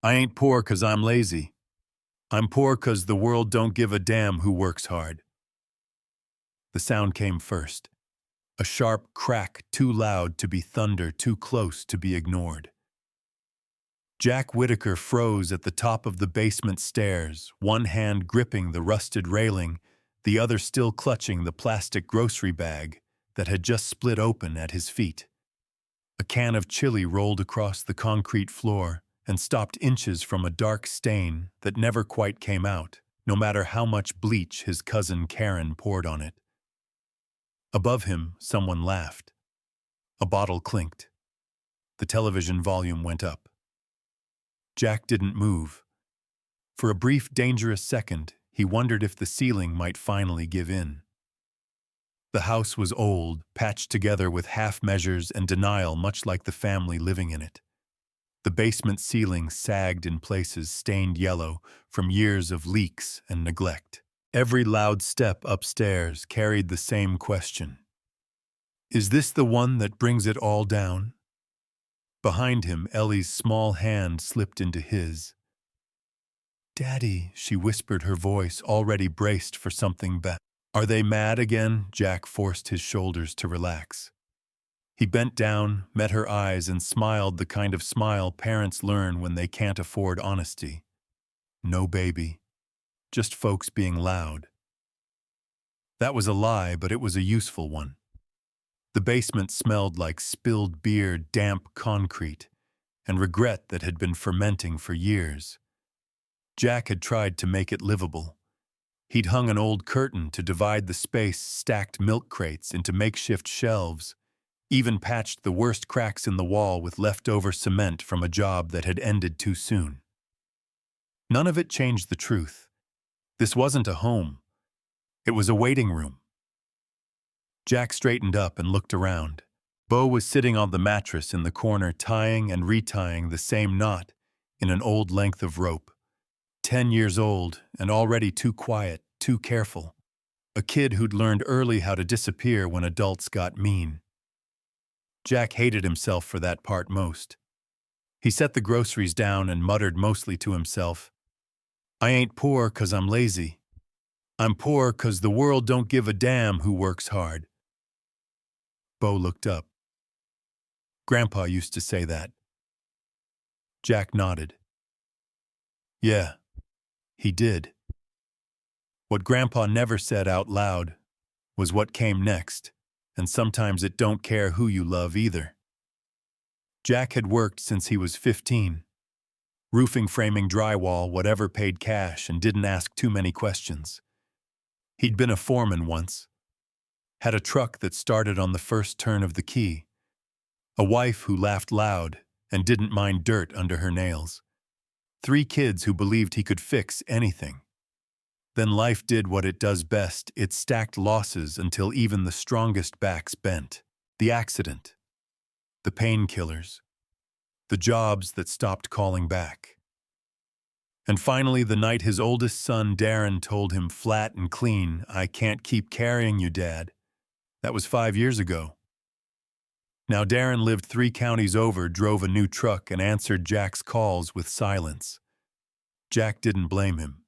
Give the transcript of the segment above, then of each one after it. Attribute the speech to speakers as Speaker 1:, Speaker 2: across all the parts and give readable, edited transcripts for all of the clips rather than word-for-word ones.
Speaker 1: I ain't poor 'cause I'm lazy. I'm poor 'cause the world don't give a damn who works hard. The sound came first. A sharp crack too loud to be thunder, too close to be ignored. Jack Whitaker froze at the top of the basement stairs, one hand gripping the rusted railing, the other still clutching the plastic grocery bag that had just split open at his feet. A can of chili rolled across the concrete floor and stopped inches from a dark stain that never quite came out, no matter how much bleach his cousin Karen poured on it. Above him, someone laughed. A bottle clinked. The television volume went up. Jack didn't move. For a brief, dangerous second, he wondered if the ceiling might finally give in. The house was old, patched together with half measures and denial, much like the family living in it. The basement ceiling sagged in places, stained yellow from years of leaks and neglect. Every loud step upstairs carried the same question. Is this the one that brings it all down? Behind him, Ellie's small hand slipped into his. "Daddy," she whispered, her voice already braced for something bad. "Are they mad again?" Jack forced his shoulders to relax. He bent down, met her eyes, and smiled the kind of smile parents learn when they can't afford honesty. No baby. Just folks being loud. That was a lie, but it was a useful one. The basement smelled like spilled beer, damp concrete, and regret that had been fermenting for years. Jack had tried to make it livable. He'd hung an old curtain to divide the space, stacked milk crates into makeshift shelves, even patched the worst cracks in the wall with leftover cement from a job that had ended too soon. None of it changed the truth. This wasn't a home. It was a waiting room. Jack straightened up and looked around. Bo was sitting on the mattress in the corner, tying and retying the same knot in an old length of rope. 10 years old and already too quiet, too careful. A kid who'd learned early how to disappear when adults got mean. Jack hated himself for that part most. He set the groceries down and muttered mostly to himself, "I ain't poor 'cause I'm lazy. I'm poor 'cause the world don't give a damn who works hard." Bo looked up. "Grandpa used to say that." Jack nodded. "Yeah, he did." What Grandpa never said out loud was what came next, and sometimes it don't care who you love either. Jack had worked since he was 15. Roofing, framing, drywall, whatever paid cash, and didn't ask too many questions. He'd been a foreman once. Had a truck that started on the first turn of the key. A wife who laughed loud and didn't mind dirt under her nails. 3 kids who believed he could fix anything. Then life did what it does best. It stacked losses until even the strongest backs bent. The accident. The painkillers. The jobs that stopped calling back. And finally, the night his oldest son, Darren, told him flat and clean, "I can't keep carrying you, Dad." That was 5 years ago. Now Darren lived 3 counties over, drove a new truck, and answered Jack's calls with silence. Jack didn't blame him.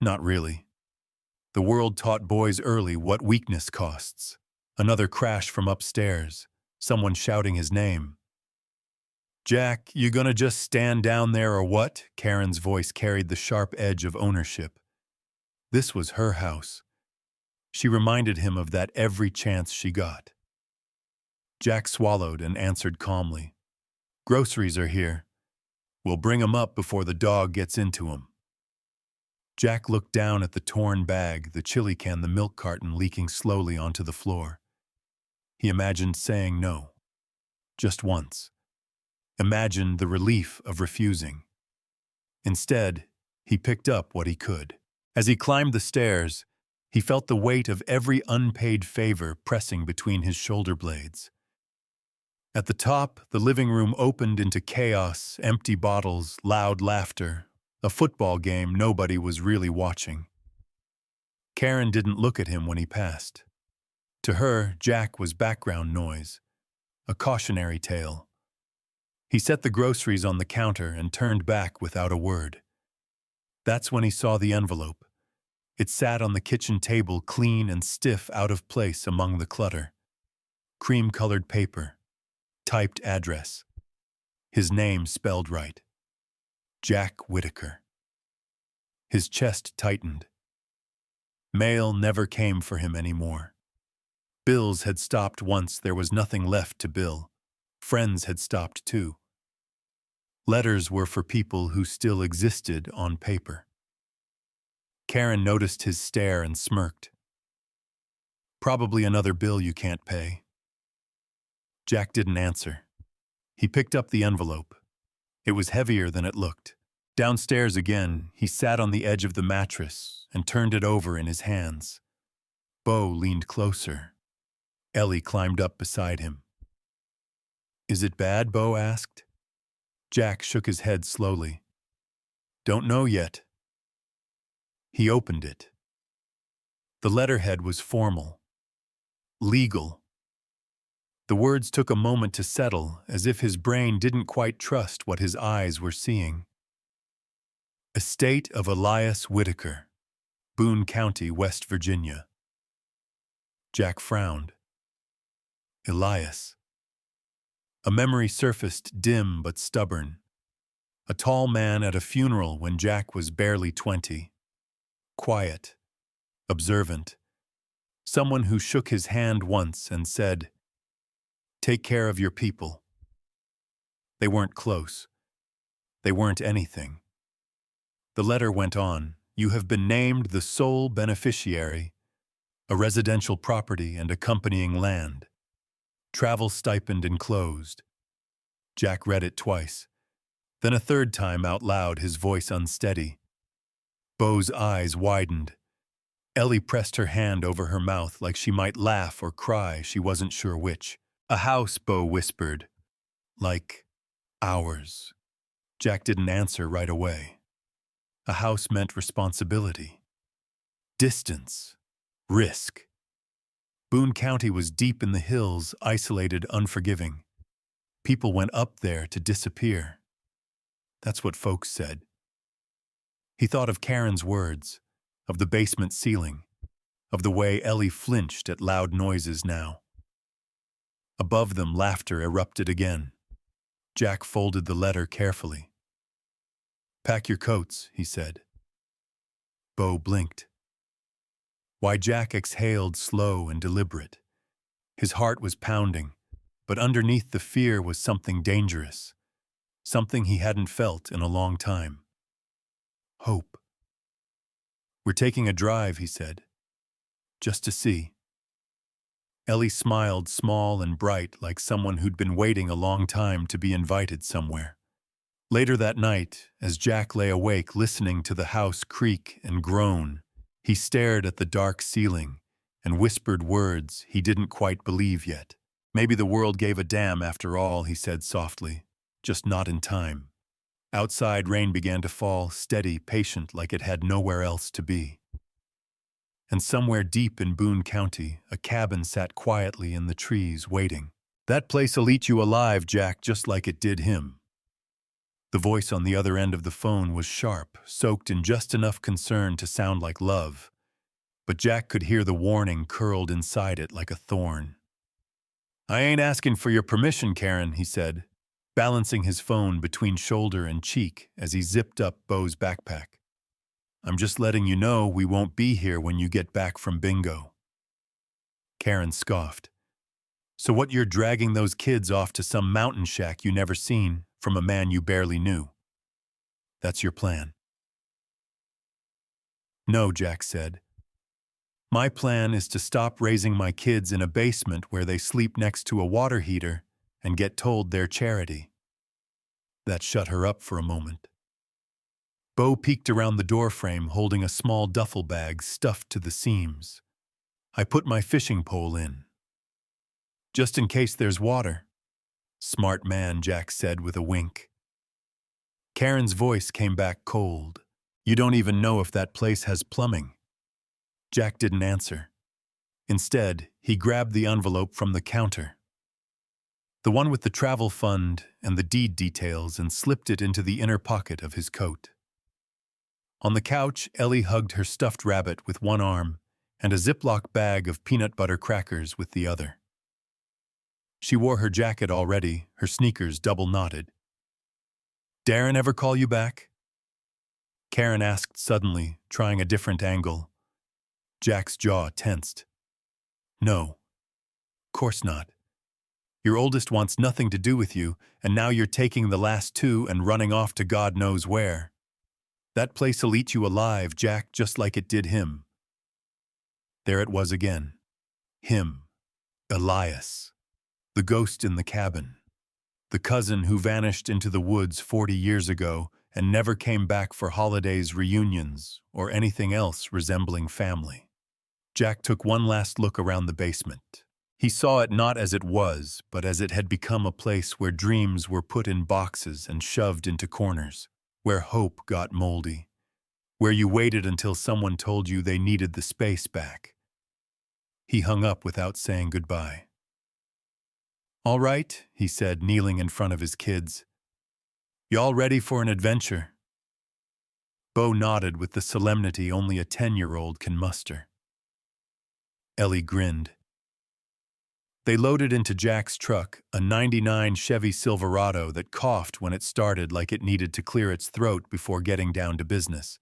Speaker 1: Not really. The world taught boys early what weakness costs. Another crash from upstairs. Someone shouting his name. "Jack, you gonna just stand down there or what?" Karen's voice carried the sharp edge of ownership. This was her house. She reminded him of that every chance she got. Jack swallowed and answered calmly. "Groceries are here. We'll bring 'em up before the dog gets into 'em." Jack looked down at the torn bag, the chili can, the milk carton leaking slowly onto the floor. He imagined saying no. Just once. Imagined the relief of refusing. Instead, he picked up what he could. As he climbed the stairs, he felt the weight of every unpaid favor pressing between his shoulder blades. At the top, the living room opened into chaos, empty bottles, loud laughter, a football game nobody was really watching. Karen didn't look at him when he passed. To her, Jack was background noise, a cautionary tale. He set the groceries on the counter and turned back without a word. That's when he saw the envelope. It sat on the kitchen table, clean and stiff, out of place among the clutter. Cream-colored paper. Typed address. His name spelled right. Jack Whitaker. His chest tightened. Mail never came for him anymore. Bills had stopped once there was nothing left to bill. Friends had stopped too. Letters were for people who still existed on paper. Karen noticed his stare and smirked. Probably another bill you can't pay. Jack didn't answer. He picked up the envelope. It was heavier than it looked. Downstairs again, he sat on the edge of the mattress and turned it over in his hands. Bo leaned closer. Ellie climbed up beside him. "Is it bad?" Bo asked. Jack shook his head slowly. "Don't know yet." He opened it. The letterhead was formal. Legal. The words took a moment to settle, as if his brain didn't quite trust what his eyes were seeing. Estate of Elias Whitaker, Boone County, West Virginia. Jack frowned. Elias. A memory surfaced, dim but stubborn. A tall man at a funeral when Jack was barely 20. Quiet. Observant. Someone who shook his hand once and said, "Take care of your people." They weren't close. They weren't anything. The letter went on. "You have been named the sole beneficiary, a residential property and accompanying land. Travel stipend enclosed." Jack read it twice. Then a third time out loud, his voice unsteady. Bo's eyes widened. Ellie pressed her hand over her mouth like she might laugh or cry, she wasn't sure which. "A house," Bo whispered. "Like ours." Jack didn't answer right away. A house meant responsibility. Distance. Risk. Boone County was deep in the hills, isolated, unforgiving. People went up there to disappear. That's what folks said. He thought of Karen's words, of the basement ceiling, of the way Ellie flinched at loud noises now. Above them, laughter erupted again. Jack folded the letter carefully. "Pack your coats," he said. Bo blinked. Why, Jack exhaled, slow and deliberate. His heart was pounding, but underneath the fear was something dangerous, something he hadn't felt in a long time. Hope. "We're taking a drive," he said. "Just to see." Ellie smiled, small and bright, like someone who'd been waiting a long time to be invited somewhere. Later that night, as Jack lay awake listening to the house creak and groan, he stared at the dark ceiling and whispered words he didn't quite believe yet. "Maybe the world gave a damn after all," he said softly, "just not in time." Outside, rain began to fall, steady, patient, like it had nowhere else to be. And somewhere deep in Boone County, a cabin sat quietly in the trees, waiting. "That place'll eat you alive, Jack, just like it did him." The voice on the other end of the phone was sharp, soaked in just enough concern to sound like love. But Jack could hear the warning curled inside it like a thorn. "I ain't asking for your permission, Karen," he said, balancing his phone between shoulder and cheek as he zipped up Bo's backpack. "I'm just letting you know we won't be here when you get back from bingo." Karen scoffed. "So what, you're dragging those kids off to some mountain shack you never seen from a man you barely knew? That's your plan?" "No," Jack said. "My plan is to stop raising my kids in a basement where they sleep next to a water heater and get told they're charity." That shut her up for a moment. Bo peeked around the doorframe holding a small duffel bag stuffed to the seams. "I put my fishing pole in. Just in case there's water." "Smart man," Jack said with a wink. Karen's voice came back cold. "You don't even know if that place has plumbing." Jack didn't answer. Instead, he grabbed the envelope from the counter. The one with the travel fund and the deed details, and slipped it into the inner pocket of his coat. On the couch, Ellie hugged her stuffed rabbit with one arm and a Ziploc bag of peanut butter crackers with the other. She wore her jacket already, her sneakers double-knotted. "Darren ever call you back?" Karen asked suddenly, trying a different angle. Jack's jaw tensed. "No. Course not. Your oldest wants nothing to do with you, and now you're taking the last two and running off to God knows where. That place'll eat you alive, Jack, just like it did him." There it was again. Him. Elias. The ghost in the cabin. The cousin who vanished into the woods 40 years ago and never came back for holidays, reunions, or anything else resembling family. Jack took one last look around the basement. He saw it not as it was, but as it had become a place where dreams were put in boxes and shoved into corners, where hope got moldy, where you waited until someone told you they needed the space back. He hung up without saying goodbye. "All right," he said, kneeling in front of his kids. "Y'all ready for an adventure?" Bo nodded with the solemnity only a 10-year-old can muster. Ellie grinned. They loaded into Jack's truck, a '99 Chevy Silverado that coughed when it started like it needed to clear its throat before getting down to business.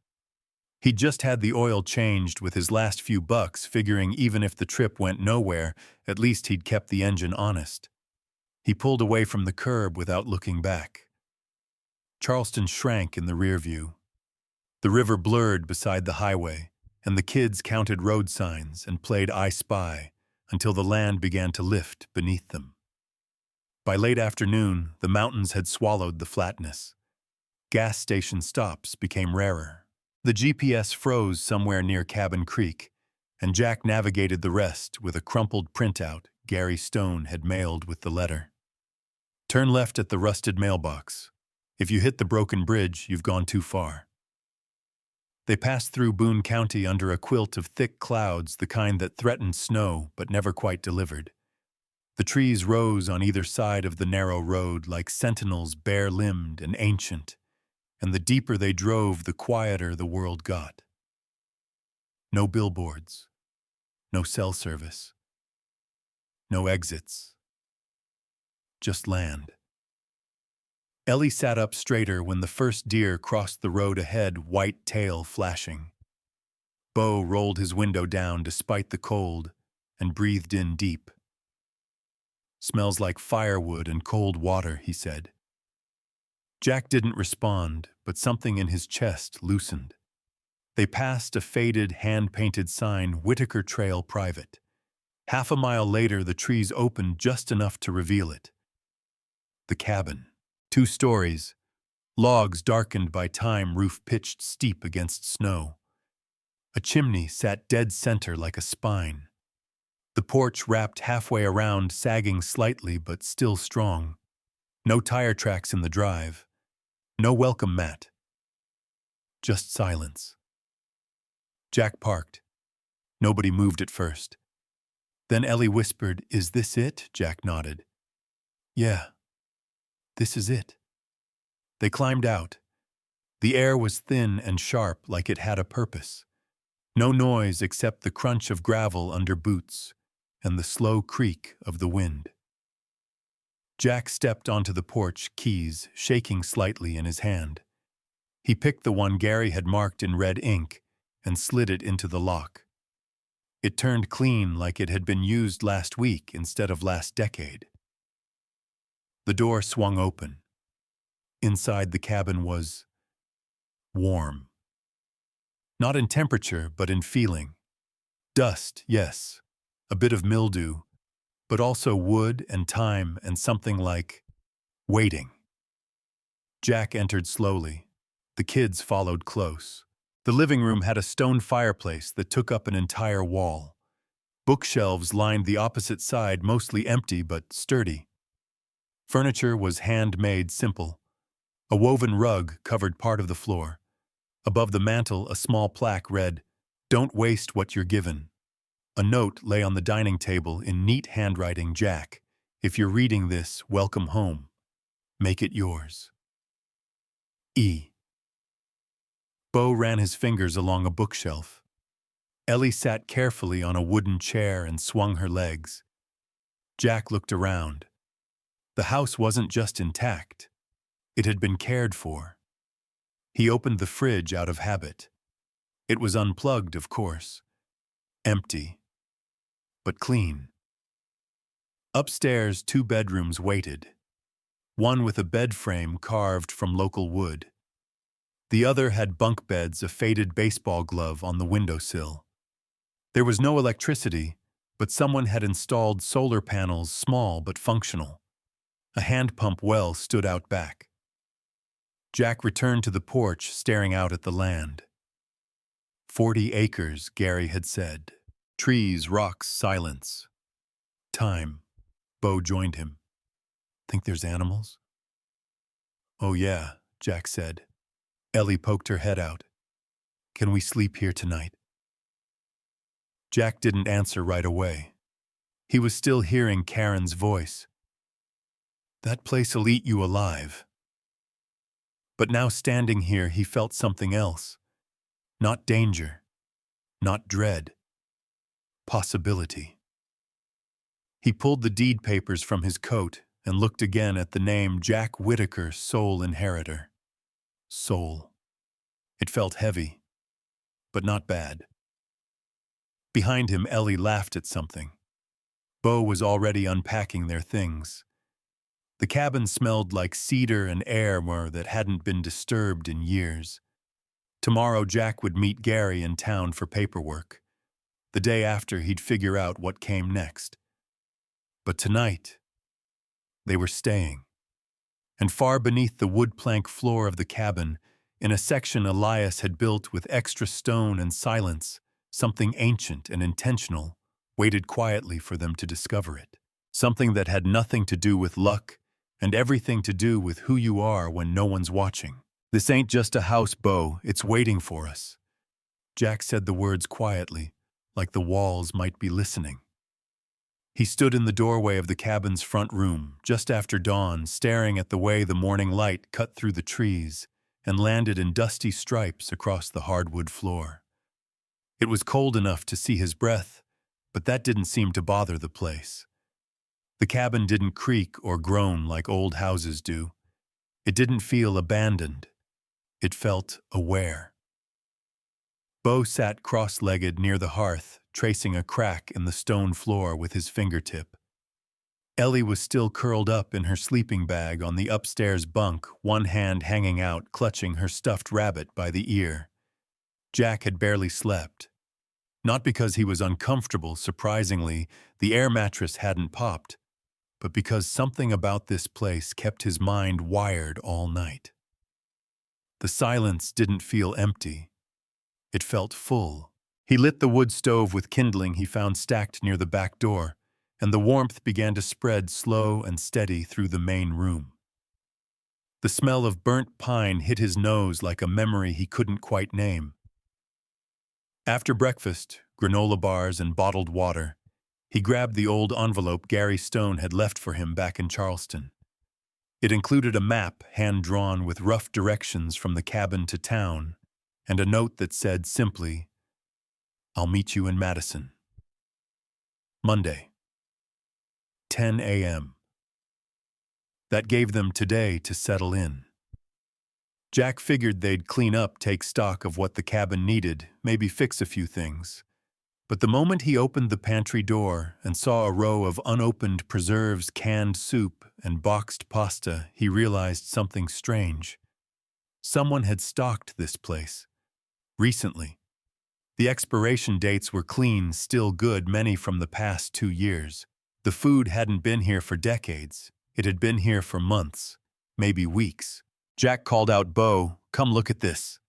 Speaker 1: He'd just had the oil changed with his last few bucks, figuring even if the trip went nowhere, at least he'd kept the engine honest. He pulled away from the curb without looking back. Charleston shrank in the rear view. The river blurred beside the highway, and the kids counted road signs and played I Spy until the land began to lift beneath them. By late afternoon, the mountains had swallowed the flatness. Gas station stops became rarer. The GPS froze somewhere near Cabin Creek, and Jack navigated the rest with a crumpled printout Gary Stone had mailed with the letter. "Turn left at the rusted mailbox. If you hit the broken bridge, you've gone too far." They passed through Boone County under a quilt of thick clouds, the kind that threatened snow but never quite delivered. The trees rose on either side of the narrow road like sentinels bare-limbed and ancient, and the deeper they drove, the quieter the world got. No billboards, no cell service, no exits, just land. Ellie sat up straighter when the first deer crossed the road ahead, white tail flashing. Bo rolled his window down despite the cold and breathed in deep. "Smells like firewood and cold water," he said. Jack didn't respond, but something in his chest loosened. They passed a faded, hand-painted sign, Whitaker Trail Private. Half a mile later, the trees opened just enough to reveal it. The cabin. 2 stories, logs darkened by time, roof pitched steep against snow. A chimney sat dead center like a spine. The porch wrapped halfway around, sagging slightly but still strong. No tire tracks in the drive. No welcome mat. Just silence. Jack parked. Nobody moved at first. Then Ellie whispered, "Is this it?" Jack nodded. "Yeah. This is it." They climbed out. The air was thin and sharp, like it had a purpose. No noise except the crunch of gravel under boots and the slow creak of the wind. Jack stepped onto the porch, keys shaking slightly in his hand. He picked the one Gary had marked in red ink and slid it into the lock. It turned clean, like it had been used last week instead of last decade. The door swung open. Inside the cabin was warm. Not in temperature, but in feeling. Dust, yes, a bit of mildew, but also wood and time and something like waiting. Jack entered slowly. The kids followed close. The living room had a stone fireplace that took up an entire wall. Bookshelves lined the opposite side, mostly empty but sturdy. Furniture was handmade, simple. A woven rug covered part of the floor. Above the mantel, a small plaque read, "Don't waste what you're given." A note lay on the dining table in neat handwriting. Jack, If you're reading this, welcome home. Make it yours. E. Bo ran his fingers along a bookshelf. Ellie sat carefully on a wooden chair and swung her legs. Jack looked around. The house wasn't just intact. It had been cared for. He opened the fridge out of habit. It was unplugged, of course. Empty, but clean. Upstairs, 2 bedrooms waited. One with a bed frame carved from local wood. The other had bunk beds, a faded baseball glove on the windowsill. There was no electricity, but someone had installed solar panels, small but functional. A hand pump well stood out back. Jack returned to the porch, staring out at the land. 40 acres, Gary had said. Trees, rocks, silence. Time. Bo joined him. Think there's animals? Oh yeah, Jack said. Ellie poked her head out. Can we sleep here tonight? Jack didn't answer right away. He was still hearing Karen's voice. That place'll eat you alive. But now standing here, he felt something else. Not danger. Not dread. Possibility. He pulled the deed papers from his coat and looked again at the name Jack Whitaker, sole inheritor. Sole. It felt heavy, but not bad. Behind him, Ellie laughed at something. Bo was already unpacking their things. The cabin smelled like cedar and air that hadn't been disturbed in years. Tomorrow, Jack would meet Gary in town for paperwork. The day after, he'd figure out what came next. But tonight, they were staying. And far beneath the wood plank floor of the cabin, in a section Elias had built with extra stone and silence, something ancient and intentional waited quietly for them to discover it. Something that had nothing to do with luck and everything to do with who you are when no one's watching. This ain't just a house, Bo, it's waiting for us. Jack said the words quietly, like the walls might be listening. He stood in the doorway of the cabin's front room, just after dawn, staring at the way the morning light cut through the trees and landed in dusty stripes across the hardwood floor. It was cold enough to see his breath, but that didn't seem to bother the place. The cabin didn't creak or groan like old houses do. It didn't feel abandoned. It felt aware. Bo sat cross-legged near the hearth, tracing a crack in the stone floor with his fingertip. Ellie was still curled up in her sleeping bag on the upstairs bunk, one hand hanging out, clutching her stuffed rabbit by the ear. Jack had barely slept. Not because he was uncomfortable, surprisingly, the air mattress hadn't popped, but because something about this place kept his mind wired all night. The silence didn't feel empty. It felt full. He lit the wood stove with kindling he found stacked near the back door, and the warmth began to spread slow and steady through the main room. The smell of burnt pine hit his nose like a memory he couldn't quite name. After breakfast, granola bars and bottled water, he grabbed the old envelope Gary Stone had left for him back in Charleston. It included a map hand-drawn with rough directions from the cabin to town, and a note that said simply, "I'll meet you in Madison." Monday, 10 a.m. That gave them today to settle in. Jack figured they'd clean up, take stock of what the cabin needed, maybe fix a few things. But the moment he opened the pantry door and saw a row of unopened preserves, canned soup, and boxed pasta, he realized something strange. Someone had stocked this place. Recently. The expiration dates were clean, still good, many from the past 2 years. The food hadn't been here for decades. It had been here for months, maybe weeks. Jack called out, "Bo, come look at this."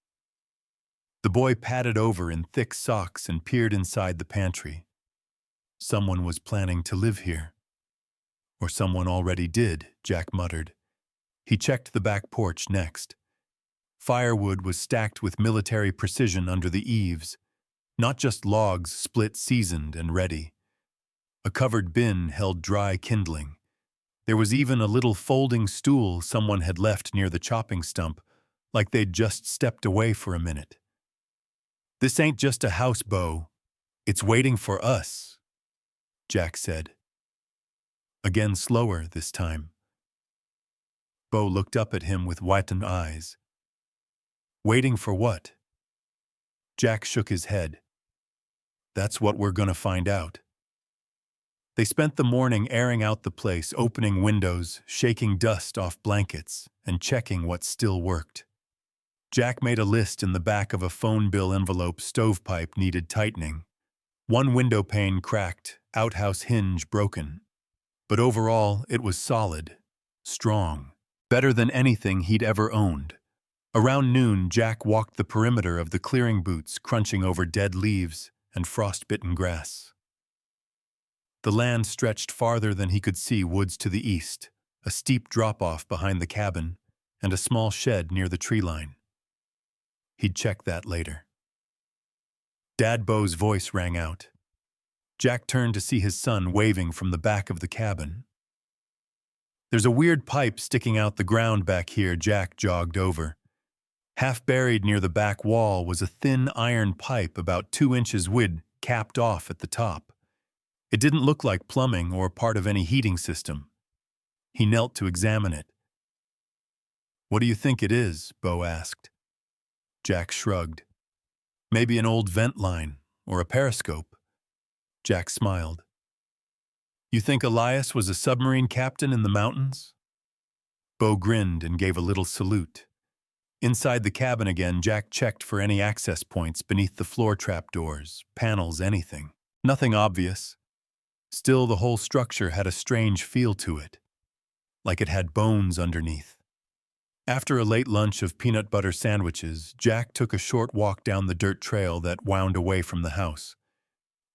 Speaker 1: The boy padded over in thick socks and peered inside the pantry. Someone was planning to live here. Or someone already did, Jack muttered. He checked the back porch next. Firewood was stacked with military precision under the eaves, not just logs split, seasoned, and ready. A covered bin held dry kindling, There was even a little folding stool someone had left near the chopping stump, like they'd just stepped away for a minute. "This ain't just a house, Bo. It's waiting for us," Jack said. Again slower this time. Bo looked up at him with widened eyes. "Waiting for what?" Jack shook his head. "That's what we're gonna find out." They spent the morning airing out the place, opening windows, shaking dust off blankets, and checking what still worked. Jack made a list in the back of a phone bill envelope. Stovepipe needed tightening. One window pane cracked, outhouse hinge broken. But overall, it was solid, strong, better than anything he'd ever owned. Around noon, Jack walked the perimeter of the clearing boots, crunching over dead leaves and frost-bitten grass. The land stretched farther than he could see. Woods to the east, a steep drop-off behind the cabin, and a small shed near the tree line. He'd check that later. Dad Bo's voice rang out. Jack turned to see his son waving from the back of the cabin. "There's a weird pipe sticking out the ground back here." Jack jogged over. Half buried near the back wall was a thin iron pipe about 2 inches wide, capped off at the top. It didn't look like plumbing or part of any heating system. He knelt to examine it. "What do you think it is?" Bo asked. Jack shrugged. "Maybe an old vent line or a periscope." Jack smiled. "You think Elias was a submarine captain in the mountains?" Bo grinned and gave a little salute. Inside the cabin again, Jack checked for any access points beneath the floor trapdoors, panels, anything. Nothing obvious. Still, the whole structure had a strange feel to it, like it had bones underneath. After a late lunch of peanut butter sandwiches, Jack took a short walk down the dirt trail that wound away from the house.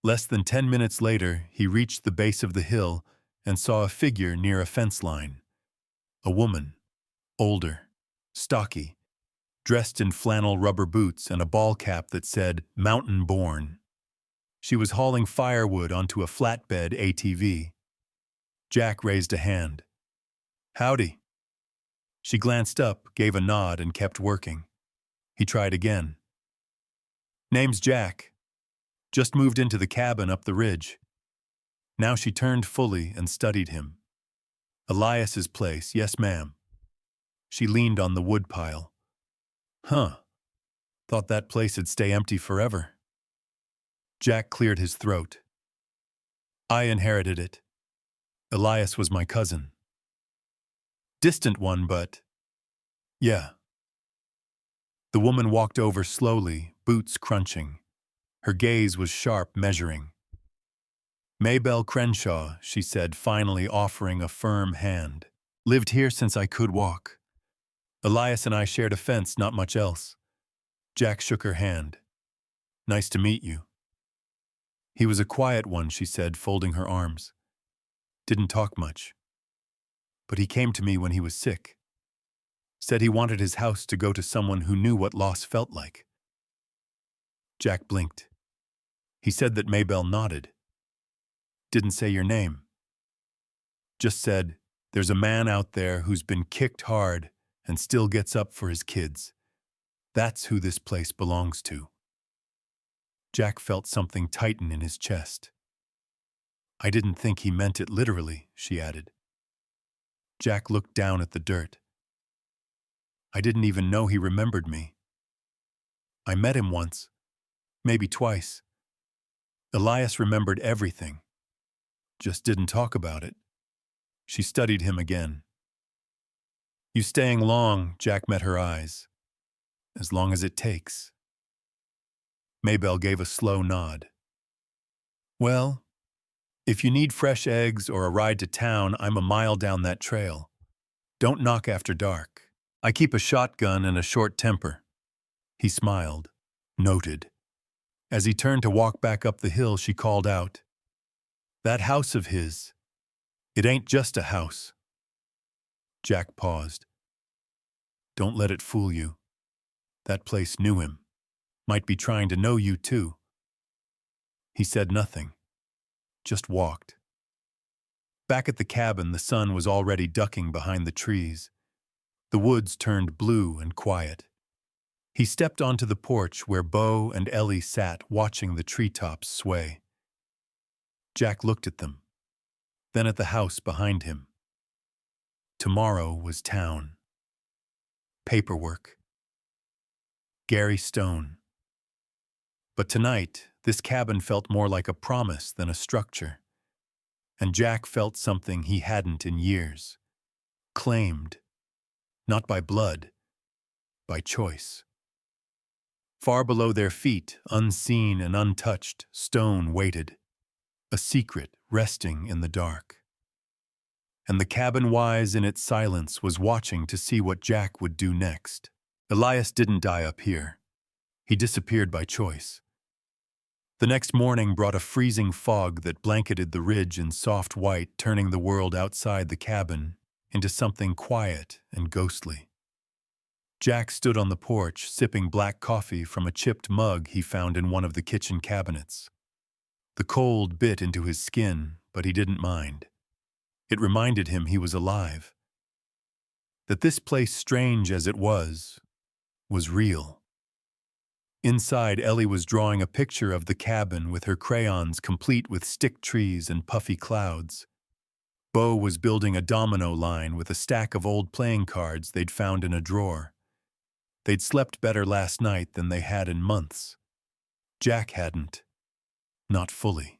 Speaker 1: Less than 10 minutes later, he reached the base of the hill and saw a figure near a fence line. A woman, older, stocky, dressed in flannel rubber boots and a ball cap that said "Mountain Born." She was hauling firewood onto a flatbed ATV. Jack raised a hand. "Howdy." She glanced up, gave a nod, and kept working. He tried again. "Name's Jack. Just moved into the cabin up the ridge." Now she turned fully and studied him. "Elias's place, yes ma'am." She leaned on the wood pile. "Huh. Thought that place'd stay empty forever." Jack cleared his throat. "I inherited it. Elias was my cousin. Distant one, but yeah." The woman walked over slowly, boots crunching. Her gaze was sharp, measuring. "Maybelle Crenshaw," she said, finally offering a firm hand. "Lived here since I could walk. Elias and I shared a fence, not much else." Jack shook her hand. "Nice to meet you." "He was a quiet one," she said, folding her arms. "Didn't talk much. But he came to me when he was sick. Said he wanted his house to go to someone who knew what loss felt like." Jack blinked. "He said that." Maybelle nodded. "Didn't say your name. Just said, there's a man out there who's been kicked hard and still gets up for his kids. That's who this place belongs to." Jack felt something tighten in his chest. "I didn't think he meant it literally," she added. Jack looked down at the dirt. "I didn't even know he remembered me. I met him once, maybe twice. Elias remembered everything, just didn't talk about it." She studied him again. "You staying long?" Jack met her eyes. "As long as it takes." Maybelle gave a slow nod. "Well, if you need fresh eggs or a ride to town, I'm a mile down that trail. Don't knock after dark. I keep a shotgun and a short temper." He smiled. Noted. As he turned to walk back up the hill, she called out, "That house of his, it ain't just a house." Jack paused. "Don't let it fool you. That place knew him. Might be trying to know you too." He said nothing, just walked. Back at the cabin, the sun was already ducking behind the trees. The woods turned blue and quiet. He stepped onto the porch where Bo and Ellie sat watching the treetops sway. Jack looked at them, then at the house behind him. Tomorrow was town. Paperwork. Gary Stone. But tonight, this cabin felt more like a promise than a structure. And Jack felt something he hadn't in years. Claimed. Not by blood, by choice. Far below their feet, unseen and untouched, Stone waited. A secret resting in the dark. And the cabin wise in its silence was watching to see what Jack would do next. Elias didn't die up here. He disappeared by choice. The next morning brought a freezing fog that blanketed the ridge in soft white, turning the world outside the cabin into something quiet and ghostly. Jack stood on the porch, sipping black coffee from a chipped mug he found in one of the kitchen cabinets. The cold bit into his skin, but he didn't mind. It reminded him he was alive. That this place, strange as it was real. Inside, Ellie was drawing a picture of the cabin with her crayons complete with stick trees and puffy clouds. Bo was building a domino line with a stack of old playing cards they'd found in a drawer. They'd slept better last night than they had in months. Jack hadn't. Not fully.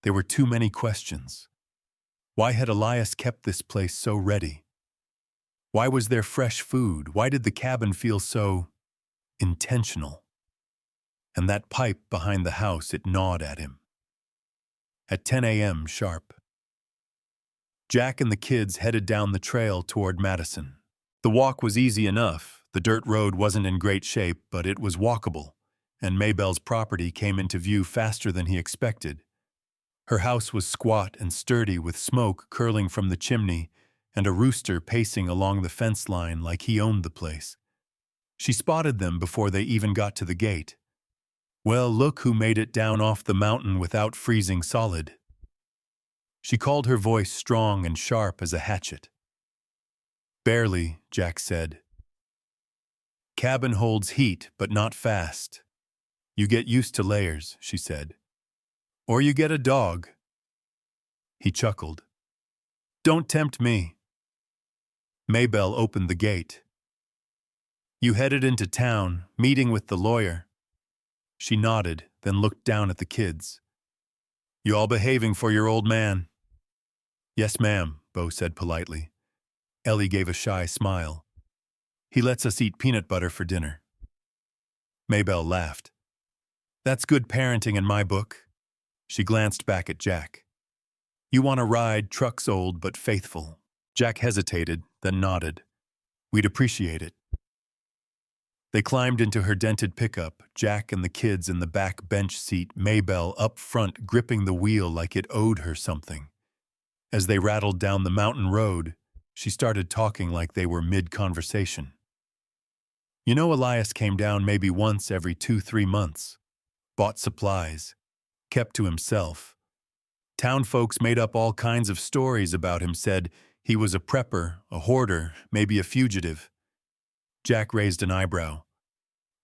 Speaker 1: There were too many questions. Why had Elias kept this place so ready? Why was there fresh food? Why did the cabin feel so intentional? And that pipe behind the house, it gnawed at him. At 10 a.m. sharp, Jack and the kids headed down the trail toward Madison. The walk was easy enough. The dirt road wasn't in great shape, but it was walkable, and Maybelle's property came into view faster than he expected. Her house was squat and sturdy with smoke curling from the chimney and a rooster pacing along the fence line like he owned the place. She spotted them before they even got to the gate. Well, look who made it down off the mountain without freezing solid. She called, her voice strong and sharp as a hatchet. Barely, Jack said. Cabin holds heat, but not fast. You get used to layers, she said. Or you get a dog. He chuckled. Don't tempt me. Maybelle opened the gate. You headed into town, meeting with the lawyer. She nodded, then looked down at the kids. You all behaving for your old man? Yes, ma'am, Bo said politely. Ellie gave a shy smile. He lets us eat peanut butter for dinner. Maybelle laughed. That's good parenting in my book. She glanced back at Jack. You want a ride, truck's old but faithful. Jack hesitated, then nodded. We'd appreciate it. They climbed into her dented pickup, Jack and the kids in the back bench seat, Maybelle up front gripping the wheel like it owed her something. As they rattled down the mountain road, she started talking like they were mid-conversation. You know, Elias came down maybe once every 2-3 months. Bought supplies. Kept to himself. Town folks made up all kinds of stories about him, said he was a prepper, a hoarder, maybe a fugitive. Jack raised an eyebrow.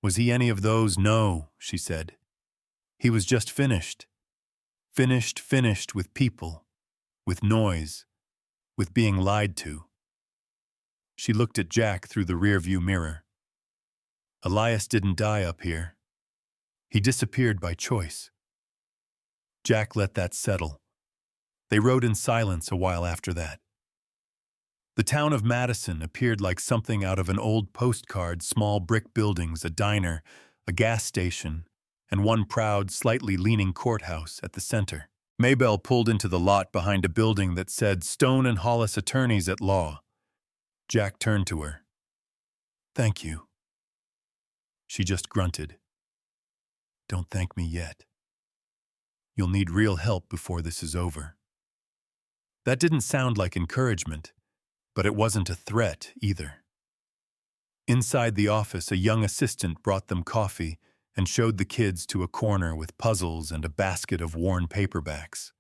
Speaker 1: Was he any of those? No, she said. He was just finished. Finished with people, with noise, with being lied to. She looked at Jack through the rearview mirror. Elias didn't die up here. He disappeared by choice. Jack let that settle. They rode in silence a while after that. The town of Madison appeared like something out of an old postcard, small brick buildings, a diner, a gas station, and one proud, slightly leaning courthouse at the center. Maybelle pulled into the lot behind a building that said Stone and Hollis Attorneys at Law. Jack turned to her. Thank you. She just grunted. Don't thank me yet. You'll need real help before this is over. That didn't sound like encouragement, but it wasn't a threat either. Inside the office, a young assistant brought them coffee and showed the kids to a corner with puzzles and a basket of worn paperbacks.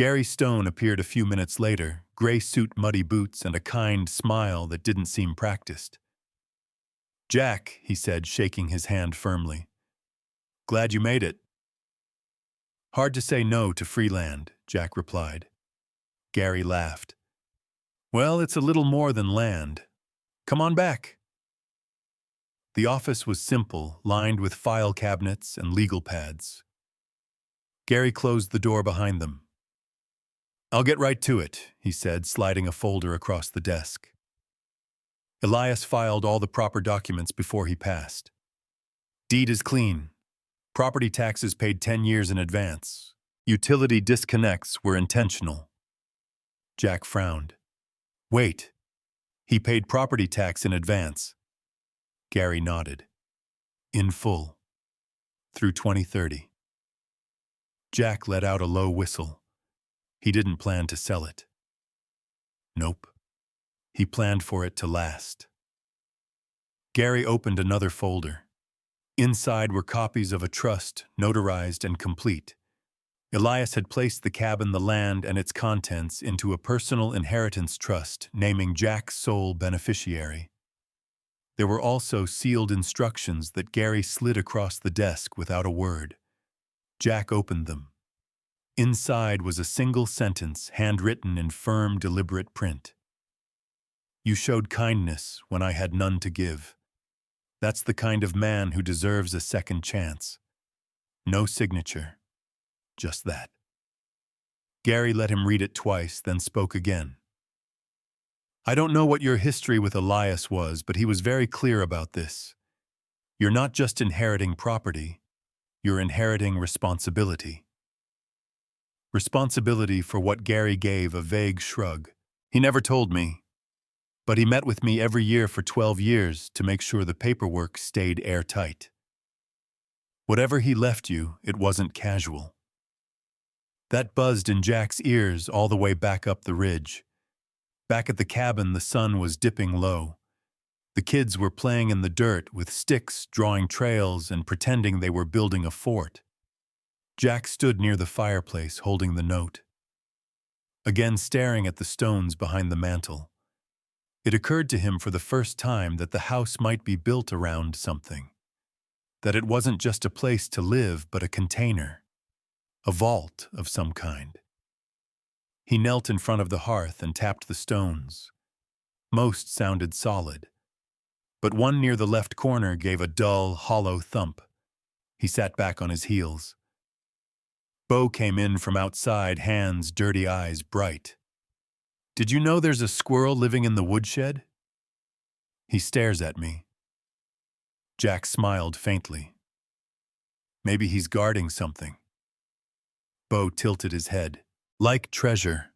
Speaker 1: Gary Stone appeared a few minutes later, gray suit, muddy boots, and a kind smile that didn't seem practiced. "Jack," he said, shaking his hand firmly. "Glad you made it." "Hard to say no to Freeland," Jack replied. Gary laughed. "Well, it's a little more than land. Come on back." The office was simple, lined with file cabinets and legal pads. Gary closed the door behind them. "I'll get right to it," he said, sliding a folder across the desk. Elias filed all the proper documents before he passed. "Deed is clean. Property taxes paid 10 years in advance. Utility disconnects were intentional." Jack frowned. "Wait. He paid property tax in advance." Gary nodded. "In full. Through 2030. Jack let out a low whistle. He didn't plan to sell it. Nope. He planned for it to last. Gary opened another folder. Inside were copies of a trust, notarized and complete. Elias had placed the cabin, the land, and its contents into a personal inheritance trust, naming Jack's sole beneficiary. There were also sealed instructions that Gary slid across the desk without a word. Jack opened them. Inside was a single sentence, handwritten in firm, deliberate print. "You showed kindness when I had none to give. That's the kind of man who deserves a second chance." No signature. Just that. Gary let him read it twice, then spoke again. "I don't know what your history with Elias was, but he was very clear about this. You're not just inheriting property, you're inheriting responsibility." Responsibility for what Gary gave a vague shrug. "He never told me, but he met with me every year for 12 years to make sure the paperwork stayed airtight. Whatever he left you, it wasn't casual." That buzzed in Jack's ears all the way back up the ridge. Back at the cabin, the sun was dipping low. The kids were playing in the dirt with sticks, drawing trails, and pretending they were building a fort. Jack stood near the fireplace, holding the note. Again staring at the stones behind the mantel. It occurred to him for the first time that the house might be built around something. That it wasn't just a place to live, but a container. A vault of some kind. He knelt in front of the hearth and tapped the stones. Most sounded solid, but one near the left corner gave a dull, hollow thump. He sat back on his heels. Bo came in from outside, hands, dirty eyes bright. "Did you know there's a squirrel living in the woodshed?" "He stares at me." Jack smiled faintly. "Maybe he's guarding something." Bo tilted his head. "Like treasure."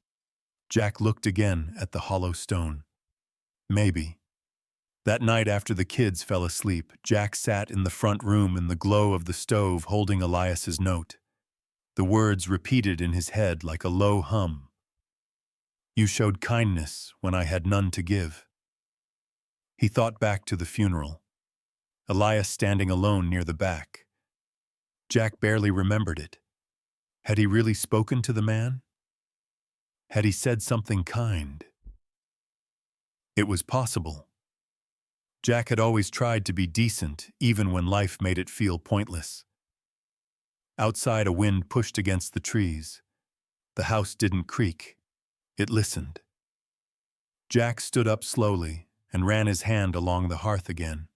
Speaker 1: Jack looked again at the hollow stone. "Maybe." That night after the kids fell asleep, Jack sat in the front room in the glow of the stove holding Elias's note. The words repeated in his head like a low hum. "You showed kindness when I had none to give." He thought back to the funeral. Elias standing alone near the back. Jack barely remembered it. Had he really spoken to the man? Had he said something kind? It was possible. Jack had always tried to be decent, even when life made it feel pointless. Outside, a wind pushed against the trees. The house didn't creak. It listened. Jack stood up slowly and ran his hand along the hearth again.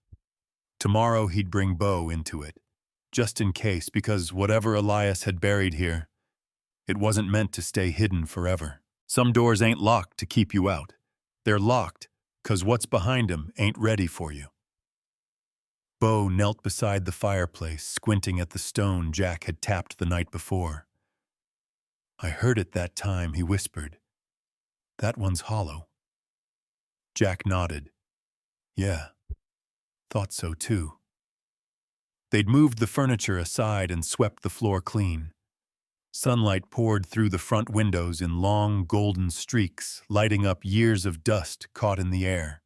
Speaker 1: Tomorrow he'd bring Bo into it, just in case, because whatever Elias had buried here, it wasn't meant to stay hidden forever. Some doors ain't locked to keep you out. They're locked 'cause what's behind 'em ain't ready for you. Bo knelt beside the fireplace, squinting at the stone Jack had tapped the night before. "I heard it that time," he whispered. "That one's hollow." Jack nodded. "Yeah, thought so too." They'd moved the furniture aside and swept the floor clean. Sunlight poured through the front windows in long, golden streaks, lighting up years of dust caught in the air.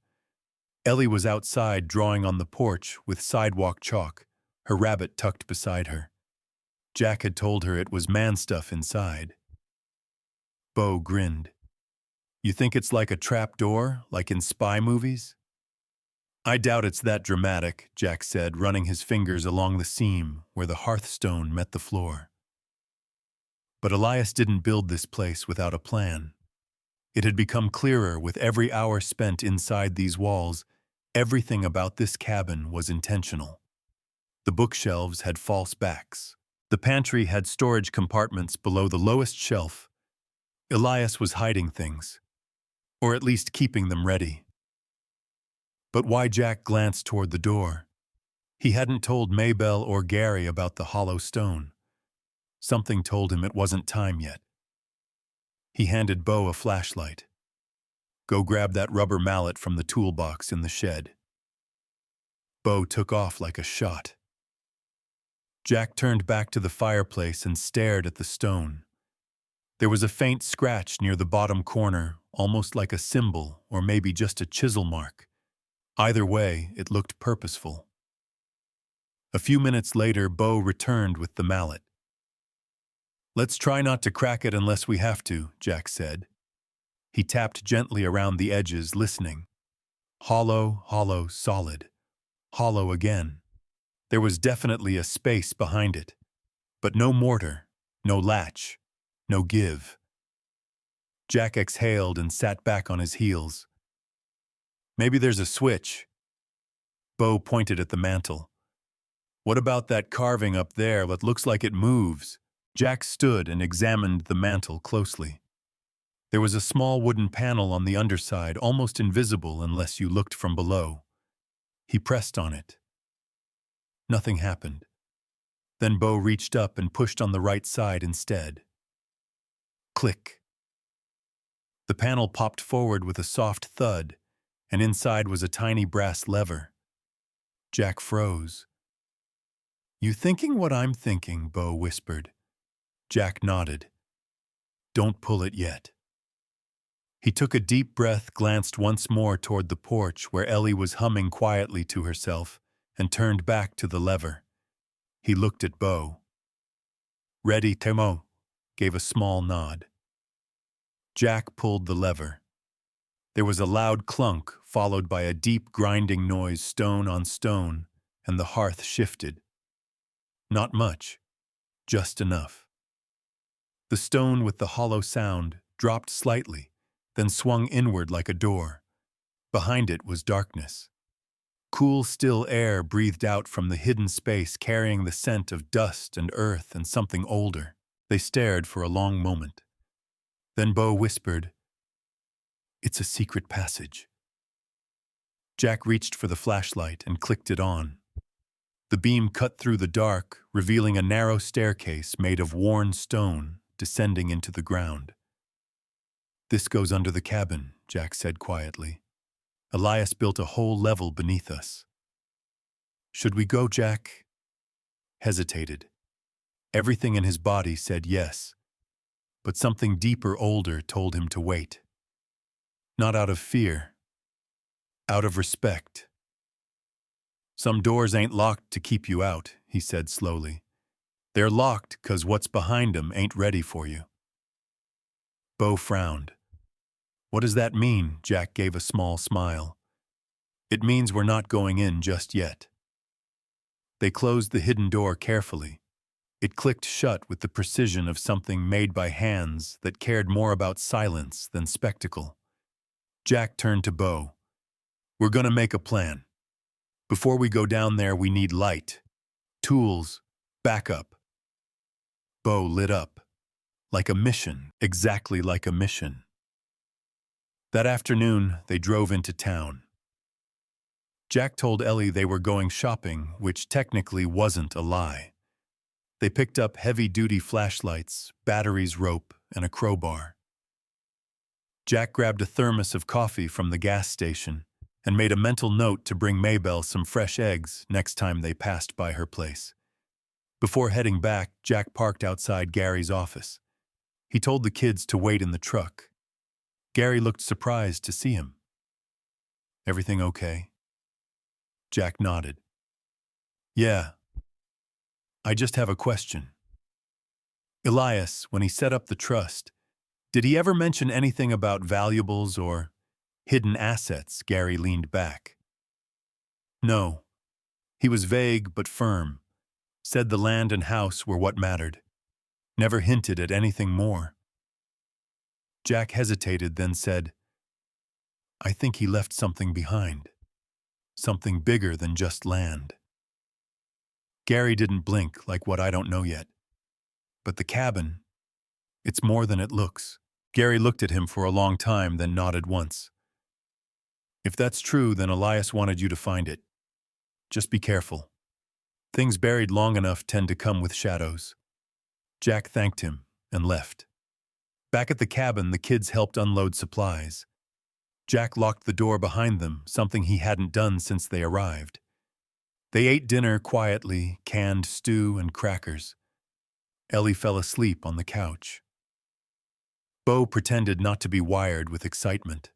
Speaker 1: Ellie was outside drawing on the porch with sidewalk chalk, her rabbit tucked beside her. Jack had told her it was man stuff inside. Bo grinned. You think it's like a trap door, like in spy movies? I doubt it's that dramatic, Jack said, running his fingers along the seam where the hearthstone met the floor. But Elias didn't build this place without a plan. It had become clearer with every hour spent inside these walls. Everything about this cabin was intentional. The bookshelves had false backs. The pantry had storage compartments below the lowest shelf. Elias was hiding things, or at least keeping them ready. But why Jack glanced toward the door? He hadn't told Maybelle or Gary about the hollow stone. Something told him it wasn't time yet. He handed Bo a flashlight. Go grab that rubber mallet from the toolbox in the shed. Bo took off like a shot. Jack turned back to the fireplace and stared at the stone. There was a faint scratch near the bottom corner, almost like a symbol or maybe just a chisel mark. Either way, it looked purposeful. A few minutes later, Bo returned with the mallet. Let's try not to crack it unless we have to, Jack said. He tapped gently around the edges, listening. Hollow, hollow, solid. Hollow again. There was definitely a space behind it, but no mortar, no latch, no give. Jack exhaled and sat back on his heels. Maybe there's a switch. Bo pointed at the mantel. What about that carving up there that looks like it moves? Jack stood and examined the mantel closely. There was a small wooden panel on the underside, almost invisible unless you looked from below. He pressed on it. Nothing happened. Then Bo reached up and pushed on the right side instead. Click. The panel popped forward with a soft thud, and inside was a tiny brass lever. Jack froze. You thinking what I'm thinking, Bo whispered. Jack nodded. Don't pull it yet. He took a deep breath, glanced once more toward the porch where Ellie was humming quietly to herself, and turned back to the lever. He looked at Bo. Ready, Temo, gave a small nod. Jack pulled the lever. There was a loud clunk, followed by a deep grinding noise, stone on stone, and the hearth shifted. Not much, just enough. The stone with the hollow sound dropped slightly, then swung inward like a door. Behind it was darkness. Cool, still air breathed out from the hidden space, carrying the scent of dust and earth and something older. They stared for a long moment. Then Bo whispered, It's a secret passage. Jack reached for the flashlight and clicked it on. The beam cut through the dark, revealing a narrow staircase made of worn stone descending into the ground. This goes under the cabin, Jack said quietly. Elias built a whole level beneath us. Should we go, Jack? Hesitated. Everything in his body said yes, but something deeper, older, told him to wait. Not out of fear, out of respect. Some doors ain't locked to keep you out, he said slowly. They're locked 'cause what's behind 'em ain't ready for you. Bo frowned. What does that mean? Jack gave a small smile. It means we're not going in just yet. They closed the hidden door carefully. It clicked shut with the precision of something made by hands that cared more about silence than spectacle. Jack turned to Bo. We're gonna make a plan. Before we go down there, we need light, tools, backup. Bo lit up. Like a mission, exactly like a mission. That afternoon, they drove into town. Jack told Ellie they were going shopping, which technically wasn't a lie. They picked up heavy-duty flashlights, batteries, rope, and a crowbar. Jack grabbed a thermos of coffee from the gas station and made a mental note to bring Maybelle some fresh eggs next time they passed by her place. Before heading back, Jack parked outside Gary's office. He told the kids to wait in the truck. Gary looked surprised to see him. Everything okay? Jack nodded. Yeah. I just have a question. Elias, when he set up the trust, Did he ever mention anything about valuables or hidden assets? Gary leaned back. No. He was vague but firm, said the land and house were what mattered. Never hinted at anything more. Jack hesitated, then said, I think he left something behind. Something bigger than just land. Gary didn't blink, like what I don't know yet. But the cabin, it's more than it looks. Gary looked at him for a long time, then nodded once. If that's true, then Elias wanted you to find it. Just be careful. Things buried long enough tend to come with shadows. Jack thanked him and left. Back at the cabin, the kids helped unload supplies. Jack locked the door behind them, something he hadn't done since they arrived. They ate dinner quietly, canned stew and crackers. Ellie fell asleep on the couch. Bo pretended not to be wired with excitement.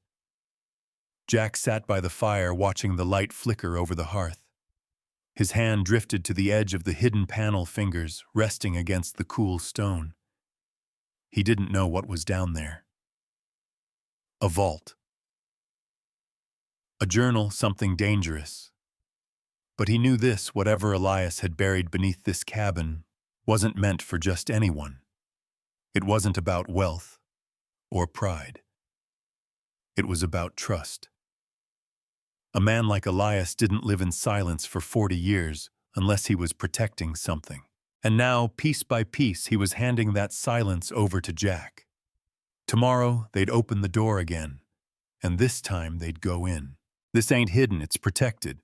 Speaker 1: Jack sat by the fire watching the light flicker over the hearth. His hand drifted to the edge of the hidden panel fingers, resting against the cool stone. He didn't know what was down there. A vault. A journal, something dangerous. But he knew this, whatever Elias had buried beneath this cabin, wasn't meant for just anyone. It wasn't about wealth or pride. It was about trust. A man like Elias didn't live in silence for 40 years unless he was protecting something. And now, piece by piece, he was handing that silence over to Jack. Tomorrow, they'd open the door again, and this time they'd go in. This ain't hidden, it's protected.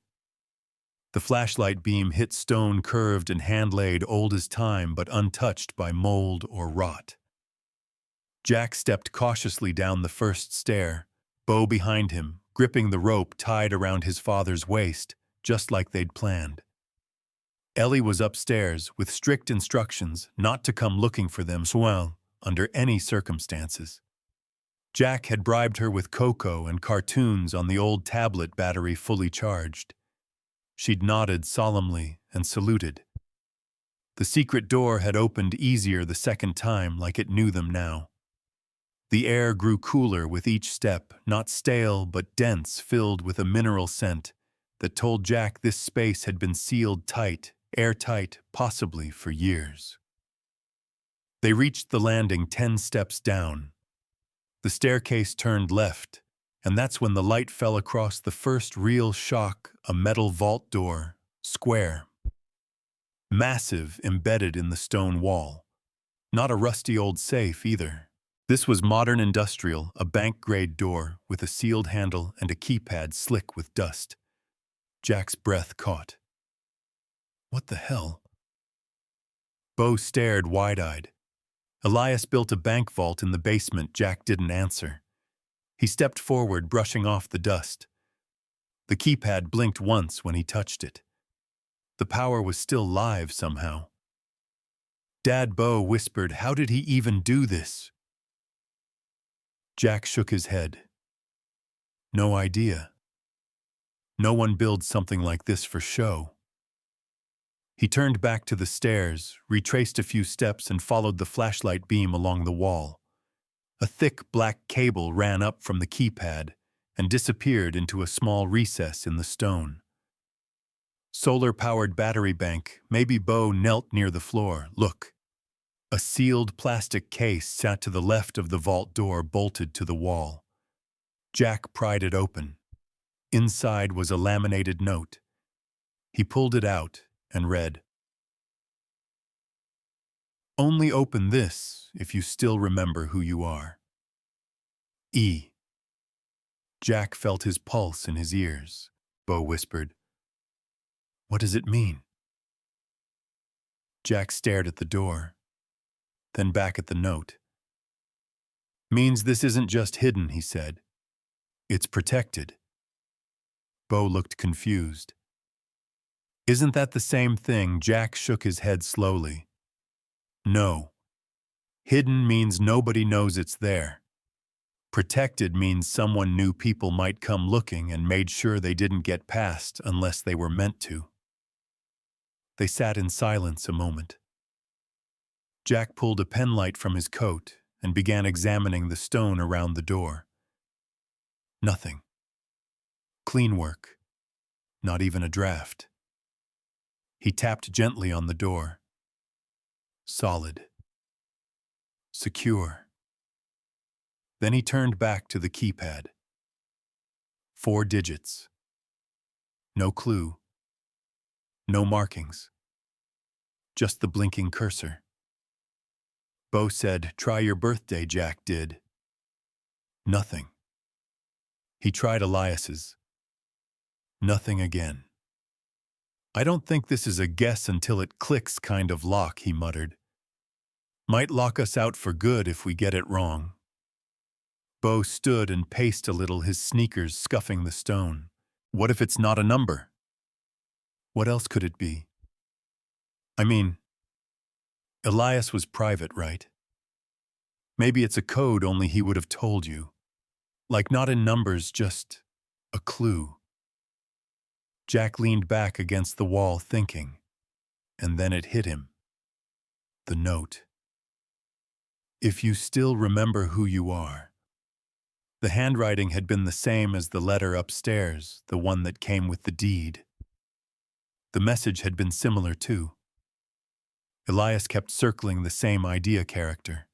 Speaker 1: The flashlight beam hit stone curved and hand-laid, old as time but untouched by mold or rot. Jack stepped cautiously down the first stair, Bo behind him, gripping the rope tied around his father's waist, just like they'd planned. Ellie was upstairs with strict instructions not to come looking for them under any circumstances. Jack had bribed her with cocoa and cartoons on the old tablet battery fully charged. She'd nodded solemnly and saluted. The secret door had opened easier the second time, like it knew them now. The air grew cooler with each step, not stale but dense, filled with a mineral scent that told Jack this space had been sealed tight, airtight, possibly for years. They reached the landing 10 steps down. The staircase turned left, and that's when the light fell across the first real shock, a metal vault door, square. Massive, embedded in the stone wall. Not a rusty old safe, either. This was modern industrial, a bank-grade door with a sealed handle and a keypad slick with dust. Jack's breath caught. What the hell? Bo stared wide-eyed. Elias built a bank vault in the basement. Jack didn't answer. He stepped forward, brushing off the dust. The keypad blinked once when he touched it. The power was still live somehow. Dad, Bo whispered, how did he even do this? Jack shook his head. No idea. No one builds something like this for show. He turned back to the stairs, retraced a few steps, and followed the flashlight beam along the wall. A thick black cable ran up from the keypad and disappeared into a small recess in the stone. Solar-powered battery bank. Maybe Bo knelt near the floor. Look. A sealed plastic case sat to the left of the vault door, bolted to the wall. Jack pried it open. Inside was a laminated note. He pulled it out and read, "Only open this if you still remember who you are. E." Jack felt his pulse in his ears. Bo whispered, "What does it mean?" Jack stared at the door, then back at the note. "Means this isn't just hidden," he said. "It's protected." Bo looked confused. "Isn't that the same thing?" Jack shook his head slowly. "No. Hidden means nobody knows it's there. Protected means someone knew people might come looking and made sure they didn't get past unless they were meant to." They sat in silence a moment. Jack pulled a penlight from his coat and began examining the stone around the door. Nothing. Clean work. Not even a draft. He tapped gently on the door. Solid. Secure. Then he turned back to the keypad. 4 digits. No clue. No markings. Just the blinking cursor. Bo said, "Try your birthday," Jack did. Nothing. He tried Elias's. Nothing again. "I don't think this is a guess until it clicks kind of lock," he muttered. "Might lock us out for good if we get it wrong." Bo stood and paced a little, his sneakers scuffing the stone. What if it's not a number? What else could it be? I mean, Elias was private, right? Maybe it's a code only he would have told you. Like not in numbers, just a clue. Jack leaned back against the wall thinking, and then it hit him. The note. "If you still remember who you are." The handwriting had been the same as the letter upstairs, the one that came with the deed. The message had been similar too. Elias kept circling the same idea character.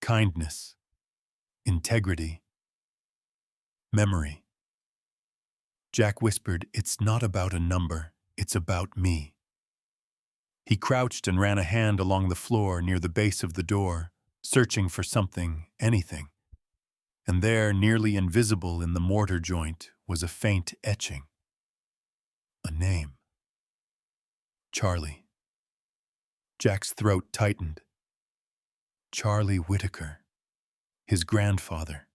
Speaker 1: Kindness. Integrity. Memory. Jack whispered, "It's not about a number, it's about me." He crouched and ran a hand along the floor near the base of the door, searching for something, anything. And there, nearly invisible in the mortar joint, was a faint etching. A name. Charlie. Jack's throat tightened. Charlie Whitaker. His grandfather.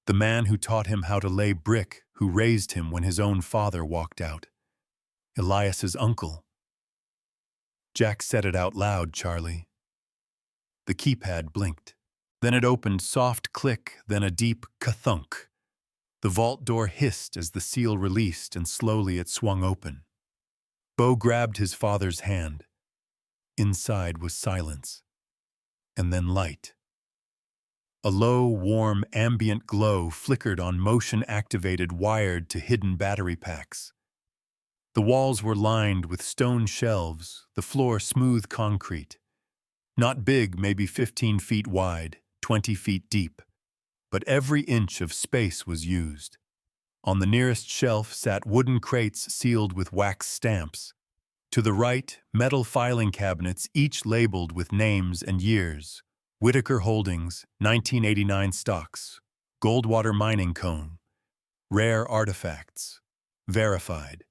Speaker 1: The man who taught him how to lay brick, who raised him when his own father walked out. Elias's uncle. Jack said it out loud, Charlie. The keypad blinked. Then it opened, soft click, then a deep ka-thunk. The vault door hissed as the seal released, and slowly it swung open. Bo grabbed his father's hand. Inside was silence. And then light. A low, warm, ambient glow flickered on motion-activated, wired to hidden battery packs. The walls were lined with stone shelves, the floor smooth concrete. Not big, maybe 15 feet wide, 20 feet deep, but every inch of space was used. On the nearest shelf sat wooden crates sealed with wax stamps. To the right, metal filing cabinets, each labeled with names and years. Whitaker Holdings, 1989 stocks, Goldwater Mining Cone, rare artifacts, verified.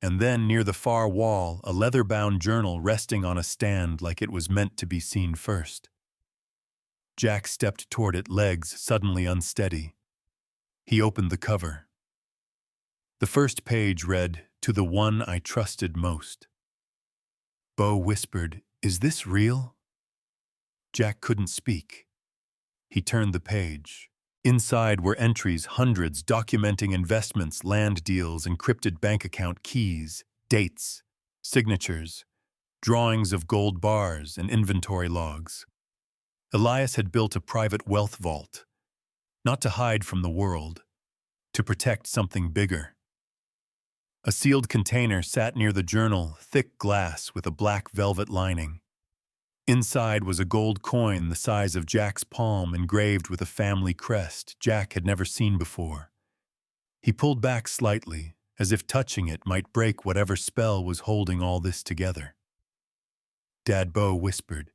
Speaker 1: And then, near the far wall, a leather-bound journal resting on a stand like it was meant to be seen first. Jack stepped toward it, legs suddenly unsteady. He opened the cover. The first page read, "To the one I trusted most." Bo whispered, "Is this real?" Jack couldn't speak. He turned the page. Inside were entries, hundreds, documenting investments, land deals, encrypted bank account keys, dates, signatures, drawings of gold bars, and inventory logs. Elias had built a private wealth vault, not to hide from the world, to protect something bigger. A sealed container sat near the journal, thick glass with a black velvet lining. Inside was a gold coin the size of Jack's palm, engraved with a family crest Jack had never seen before. He pulled back slightly, as if touching it might break whatever spell was holding all this together. Dad Bo whispered,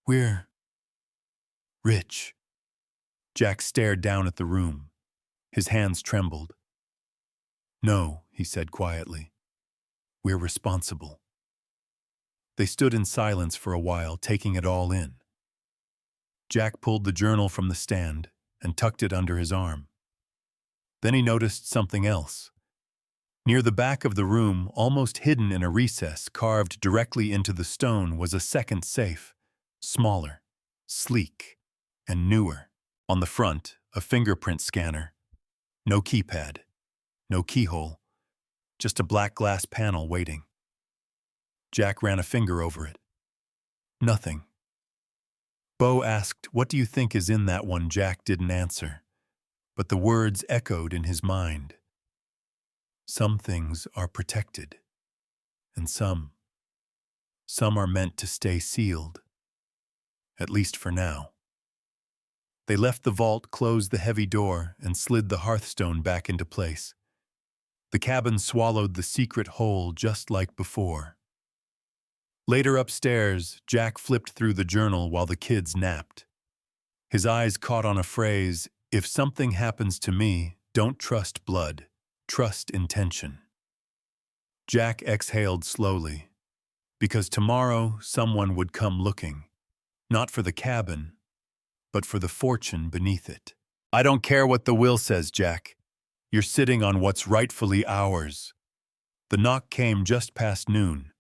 Speaker 1: "We're rich." Jack stared down at the room. His hands trembled. "No," he said quietly. "We're responsible." They stood in silence for a while, taking it all in. Jack pulled the journal from the stand and tucked it under his arm. Then he noticed something else. Near the back of the room, almost hidden in a recess carved directly into the stone, was a second safe, smaller, sleek, and newer. On the front, a fingerprint scanner. No keypad, no keyhole, just a black glass panel waiting. Jack ran a finger over it. Nothing. Bo asked, "What do you think is in that one?" Jack didn't answer, but the words echoed in his mind. Some things are protected, and some are meant to stay sealed, at least for now. They left the vault, closed the heavy door, and slid the hearthstone back into place. The cabin swallowed the secret whole just like before. Later upstairs, Jack flipped through the journal while the kids napped. His eyes caught on a phrase, "If something happens to me, don't trust blood, trust intention." Jack exhaled slowly, because tomorrow someone would come looking, not for the cabin, but for the fortune beneath it. "I don't care what the will says, Jack. You're sitting on what's rightfully ours." The knock came just past noon.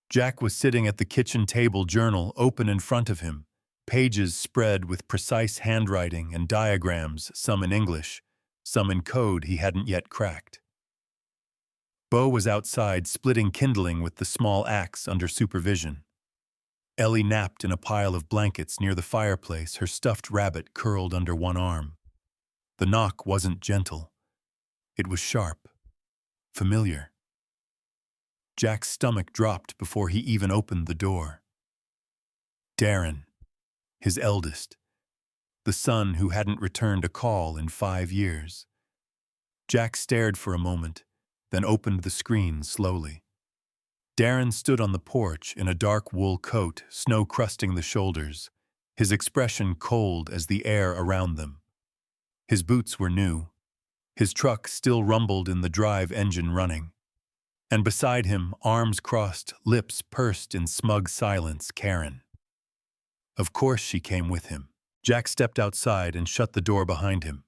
Speaker 1: Jack was sitting at the kitchen table, journal open in front of him, pages spread with precise handwriting and diagrams, some in English, some in code he hadn't yet cracked. Bo was outside splitting kindling with the small axe under supervision. Ellie napped in a pile of blankets near the fireplace, her stuffed rabbit curled under one arm. The knock wasn't gentle. It was sharp, familiar. Jack's stomach dropped before he even opened the door. Darren, his eldest, the son who hadn't returned a call in 5 years. Jack stared for a moment, then opened the screen slowly. Darren stood on the porch in a dark wool coat, snow crusting the shoulders, his expression cold as the air around them. His boots were new. His truck still rumbled in the drive engine running. And beside him, arms crossed, lips pursed in smug silence, Karen. Of course she came with him. Jack stepped outside and shut the door behind him.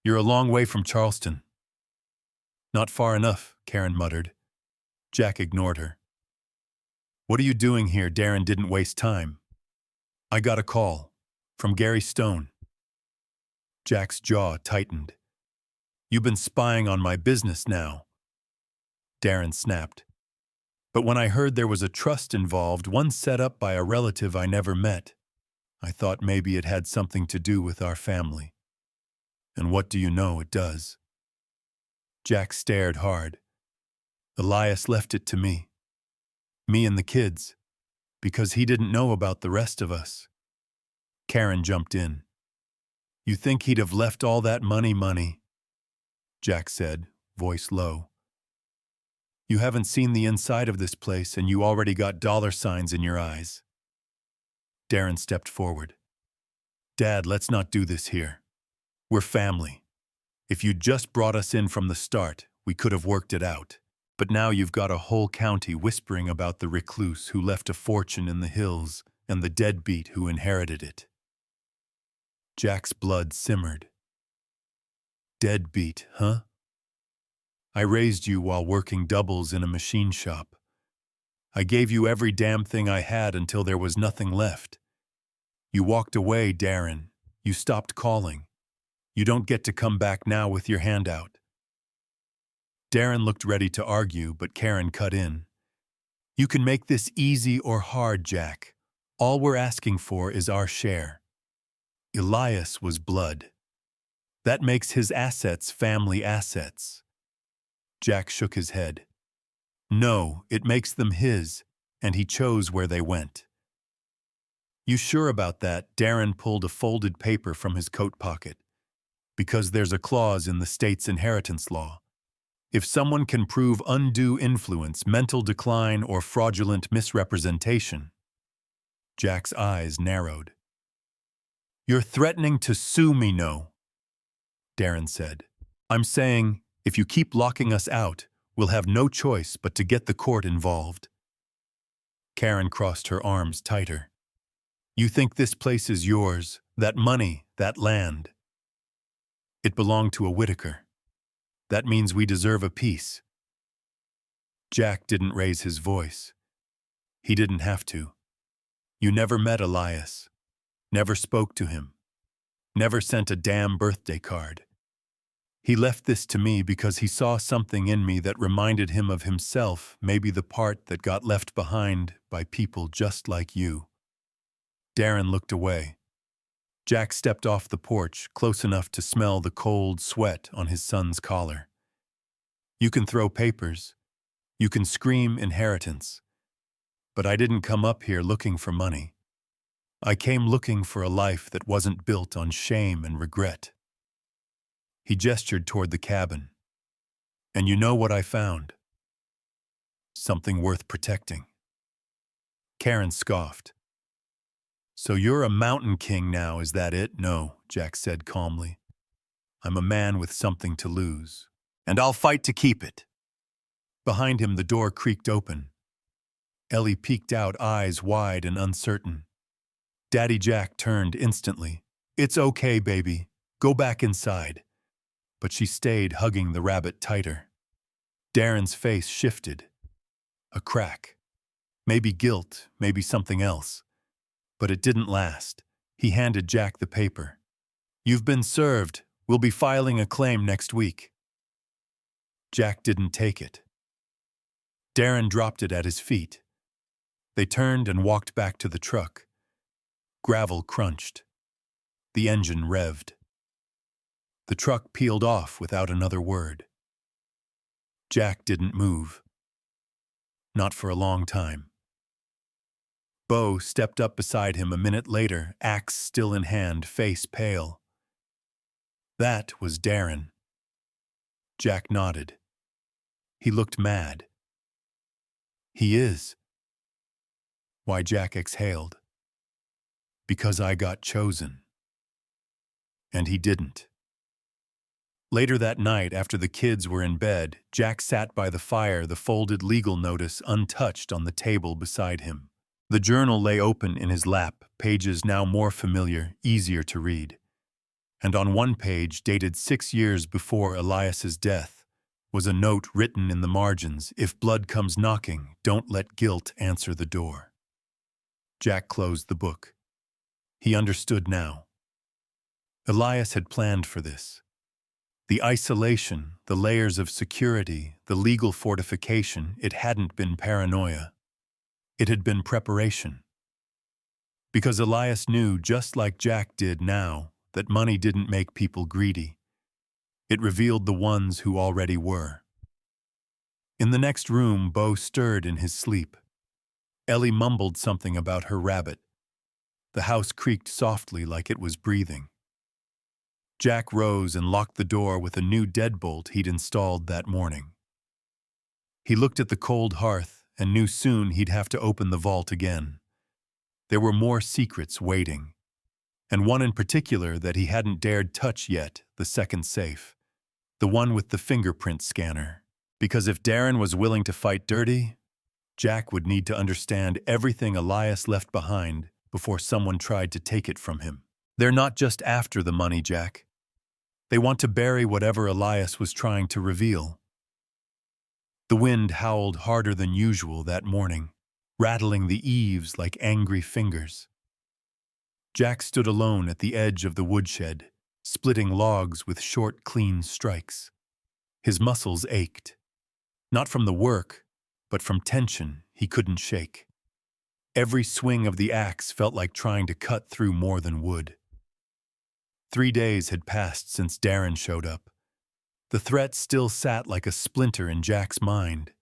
Speaker 1: "You're a long way from Charleston." "Not far enough," Karen muttered. Jack ignored her. "What are you doing here?" Darren didn't waste time. "I got a call. From Gary Stone." Jack's jaw tightened. "You've been spying on my business now." Darren snapped. "But when I heard there was a trust involved, one set up by a relative I never met, I thought maybe it had something to do with our family. And what do you know, it does." Jack stared hard. "Elias left it to me. Me and the kids. Because he didn't know about the rest of us." Karen jumped in. "You think he'd have left all that money?" Jack said, voice low. "You haven't seen the inside of this place and you already got $signs in your eyes." Darren stepped forward. "Dad, let's not do this here. We're family. If you'd just brought us in from the start, we could have worked it out. But now you've got a whole county whispering about the recluse who left a fortune in the hills and the deadbeat who inherited it." Jack's blood simmered. "Deadbeat, huh? I raised you while working doubles in a machine shop. I gave you every damn thing I had until there was nothing left. You walked away, Darren. You stopped calling. You don't get to come back now with your hand out." Darren looked ready to argue, but Karen cut in. "You can make this easy or hard, Jack. All we're asking for is our share. Elias was blood. That makes his assets family assets." Jack shook his head. "No, it makes them his, and he chose where they went." "You sure about that?" Darren pulled a folded paper from his coat pocket. "Because there's a clause in the state's inheritance law. If someone can prove undue influence, mental decline, or fraudulent misrepresentation." Jack's eyes narrowed. "You're threatening to sue me, no?" Darren said. "I'm saying, if you keep locking us out, we'll have no choice but to get the court involved." Karen crossed her arms tighter. "You think this place is yours, that money, that land? It belonged to a Whitaker. That means we deserve a piece." Jack didn't raise his voice. He didn't have to. "You never met Elias. Never spoke to him. Never sent a damn birthday card. He left this to me because he saw something in me that reminded him of himself, maybe the part that got left behind by people just like you." Darren looked away. Jack stepped off the porch, close enough to smell the cold sweat on his son's collar. You can throw papers. You can scream inheritance. But I didn't come up here looking for money. I came looking for a life that wasn't built on shame and regret. He gestured toward the cabin. And you know what I found? Something worth protecting. Karen scoffed. So you're a mountain king now, is that it? No, Jack said calmly. I'm a man with something to lose. And I'll fight to keep it. Behind him, the door creaked open. Ellie peeked out, eyes wide and uncertain. Daddy Jack turned instantly. It's okay, baby. Go back inside. But she stayed, hugging the rabbit tighter. Darren's face shifted. A crack. Maybe guilt, maybe something else. But it didn't last. He handed Jack the paper. You've been served. We'll be filing a claim next week. Jack didn't take it. Darren dropped it at his feet. They turned and walked back to the truck. Gravel crunched. The engine revved. The truck peeled off without another word. Jack didn't move. Not for a long time. Bo stepped up beside him a minute later, axe still in hand, face pale. That was Darren. Jack nodded. He looked mad. He is. Why, Jack exhaled. Because I got chosen. And he didn't. Later that night, after the kids were in bed, Jack sat by the fire, the folded legal notice untouched on the table beside him. The journal lay open in his lap, pages now more familiar, easier to read. And on one page, dated 6 years before Elias's death, was a note written in the margins, "If blood comes knocking, don't let guilt answer the door." Jack closed the book. He understood now. Elias had planned for this. The isolation, the layers of security, the legal fortification, it hadn't been paranoia. It had been preparation. Because Elias knew, just like Jack did now, that money didn't make people greedy. It revealed the ones who already were. In the next room, Bo stirred in his sleep. Ellie mumbled something about her rabbit. The house creaked softly like it was breathing. Jack rose and locked the door with a new deadbolt he'd installed that morning. He looked at the cold hearth and knew soon he'd have to open the vault again. There were more secrets waiting, and one in particular that he hadn't dared touch yet, the second safe, the one with the fingerprint scanner. Because if Darren was willing to fight dirty, Jack would need to understand everything Elias left behind before someone tried to take it from him. They're not just after the money, Jack. They want to bury whatever Elias was trying to reveal. The wind howled harder than usual that morning, rattling the eaves like angry fingers. Jack stood alone at the edge of the woodshed, splitting logs with short, clean strikes. His muscles ached. Not from the work, but from tension he couldn't shake. Every swing of the axe felt like trying to cut through more than wood. 3 days had passed since Darren showed up. The threat still sat like a splinter in Jack's mind.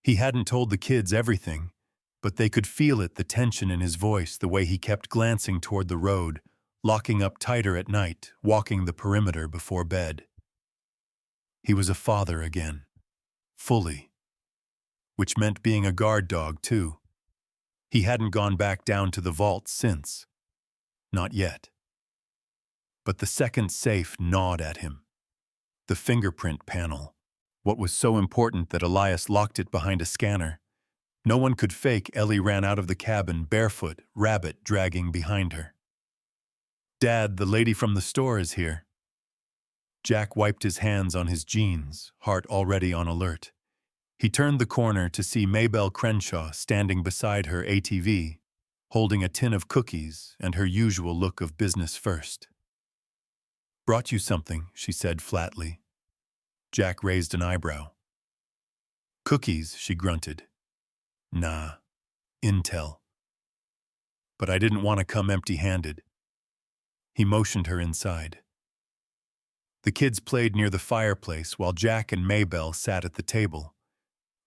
Speaker 1: He hadn't told the kids everything, but they could feel it, the tension in his voice, the way he kept glancing toward the road, locking up tighter at night, walking the perimeter before bed. He was a father again. Fully. Which meant being a guard dog, too. He hadn't gone back down to the vault since. Not yet. But the second safe gnawed at him. The fingerprint panel. What was so important that Elias locked it behind a scanner? No one could fake Ellie ran out of the cabin barefoot, rabbit dragging behind her. "Dad, the lady from the store is here." Jack wiped his hands on his jeans, heart already on alert. He turned the corner to see Maybelle Crenshaw standing beside her ATV, holding a tin of cookies and her usual look of business first. "Brought you something," she said flatly. Jack raised an eyebrow. "Cookies," she grunted. "Nah, intel." but I didn't want to come empty-handed." He motioned her inside. The kids played near the fireplace while Jack and Maybelle sat at the table.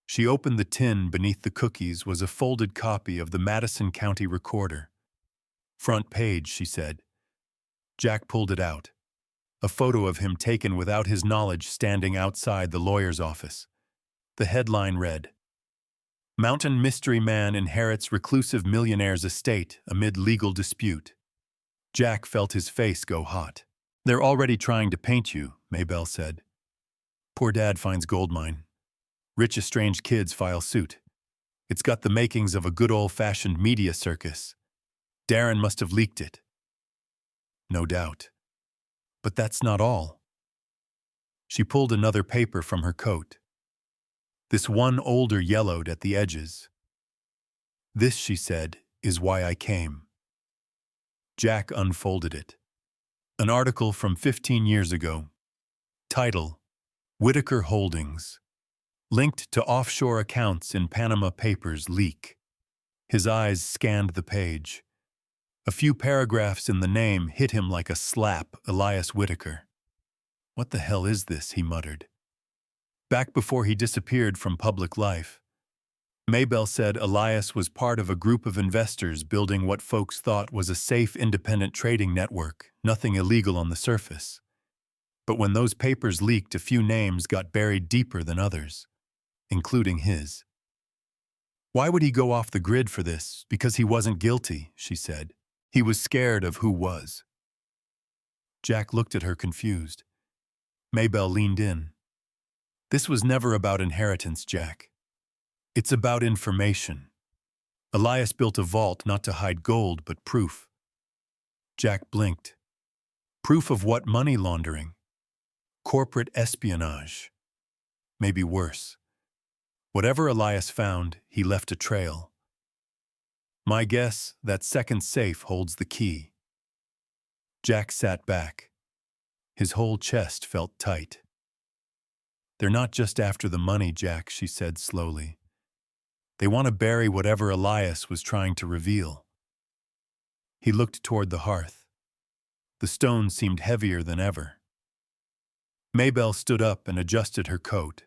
Speaker 1: She opened the tin. Beneath the cookies was a folded copy of the Madison County Recorder. "Front page," she said. Jack pulled it out. A photo of him taken without his knowledge standing outside the lawyer's office. The headline read, "Mountain Mystery Man Inherits Reclusive Millionaire's Estate Amid Legal Dispute." Jack felt his face go hot. "They're already trying to paint you," Maybelle said. "Poor Dad finds gold mine. Rich estranged kids file suit. It's got the makings of a good old-fashioned media circus. Darren must have leaked it." "No doubt. But that's not all." She pulled another paper from her coat. This one older yellowed at the edges. "This," she said, "is why I came." Jack unfolded it. An article from 15 years ago. Title, Whitaker Holdings. Linked to offshore accounts in Panama Papers leak. His eyes scanned the page. A few paragraphs in the name hit him like a slap. Elias Whitaker. "What the hell is this?" he muttered. Back before he disappeared from public life, Maybelle said Elias was part of a group of investors building what folks thought was a safe, independent trading network, nothing illegal on the surface. But when those papers leaked, a few names got buried deeper than others, including his. "Why would he go off the grid for this? Because he wasn't guilty," she said. "He was scared of who was." Jack looked at her confused. Maybelle leaned in. "This was never about inheritance, Jack. It's about information. Elias built a vault not to hide gold, but proof." Jack blinked. "Proof of what? Money laundering? Corporate espionage? Maybe worse. Whatever Elias found, he left a trail. My guess, that second safe holds the key." Jack sat back. His whole chest felt tight. "They're not just after the money, Jack," she said slowly. "They want to bury whatever Elias was trying to reveal." He looked toward the hearth. The stone seemed heavier than ever. Maybelle stood up and adjusted her coat.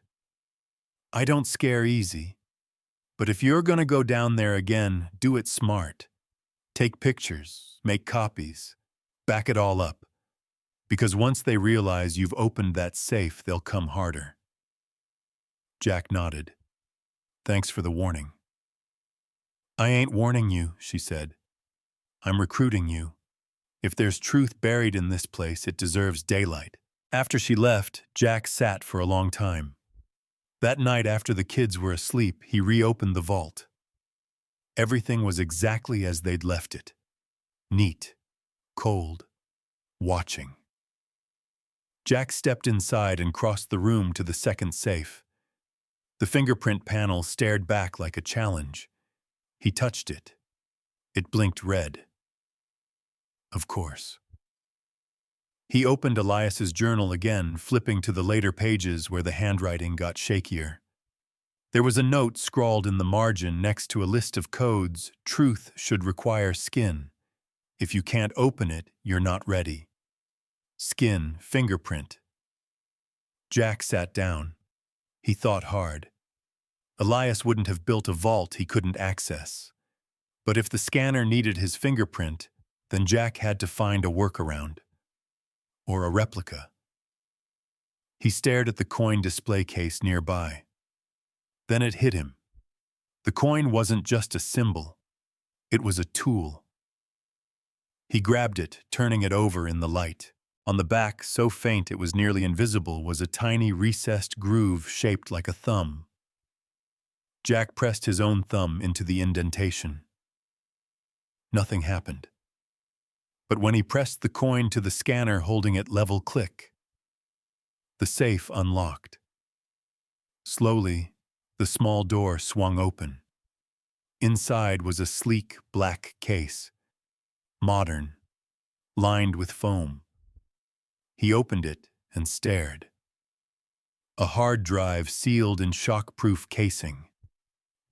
Speaker 1: "I don't scare easy. But if you're going to go down there again, do it smart. Take pictures, make copies, back it all up. Because once they realize you've opened that safe, they'll come harder." Jack nodded. "Thanks for the warning." "I ain't warning you," she said. "I'm recruiting you. If there's truth buried in this place, it deserves daylight." After she left, Jack sat for a long time. That night after the kids were asleep, he reopened the vault. Everything was exactly as they'd left it. Neat, cold, watching. Jack stepped inside and crossed the room to the second safe. The fingerprint panel stared back like a challenge. He touched it. It blinked red. Of course. He opened Elias's journal again, flipping to the later pages where the handwriting got shakier. There was a note scrawled in the margin next to a list of codes. "Truth should require skin. If you can't open it, you're not ready." Skin, fingerprint. Jack sat down. He thought hard. Elias wouldn't have built a vault he couldn't access. But if the scanner needed his fingerprint, then Jack had to find a workaround. Or a replica. He stared at the coin display case nearby. Then it hit him. The coin wasn't just a symbol. It was a tool. He grabbed it, turning it over in the light. On the back, so faint it was nearly invisible, was a tiny recessed groove shaped like a thumb. Jack pressed his own thumb into the indentation. Nothing happened. But when he pressed the coin to the scanner holding it level, click. The safe unlocked. Slowly, the small door swung open. Inside was a sleek black case. Modern. Lined with foam. He opened it and stared. A hard drive sealed in shock-proof casing.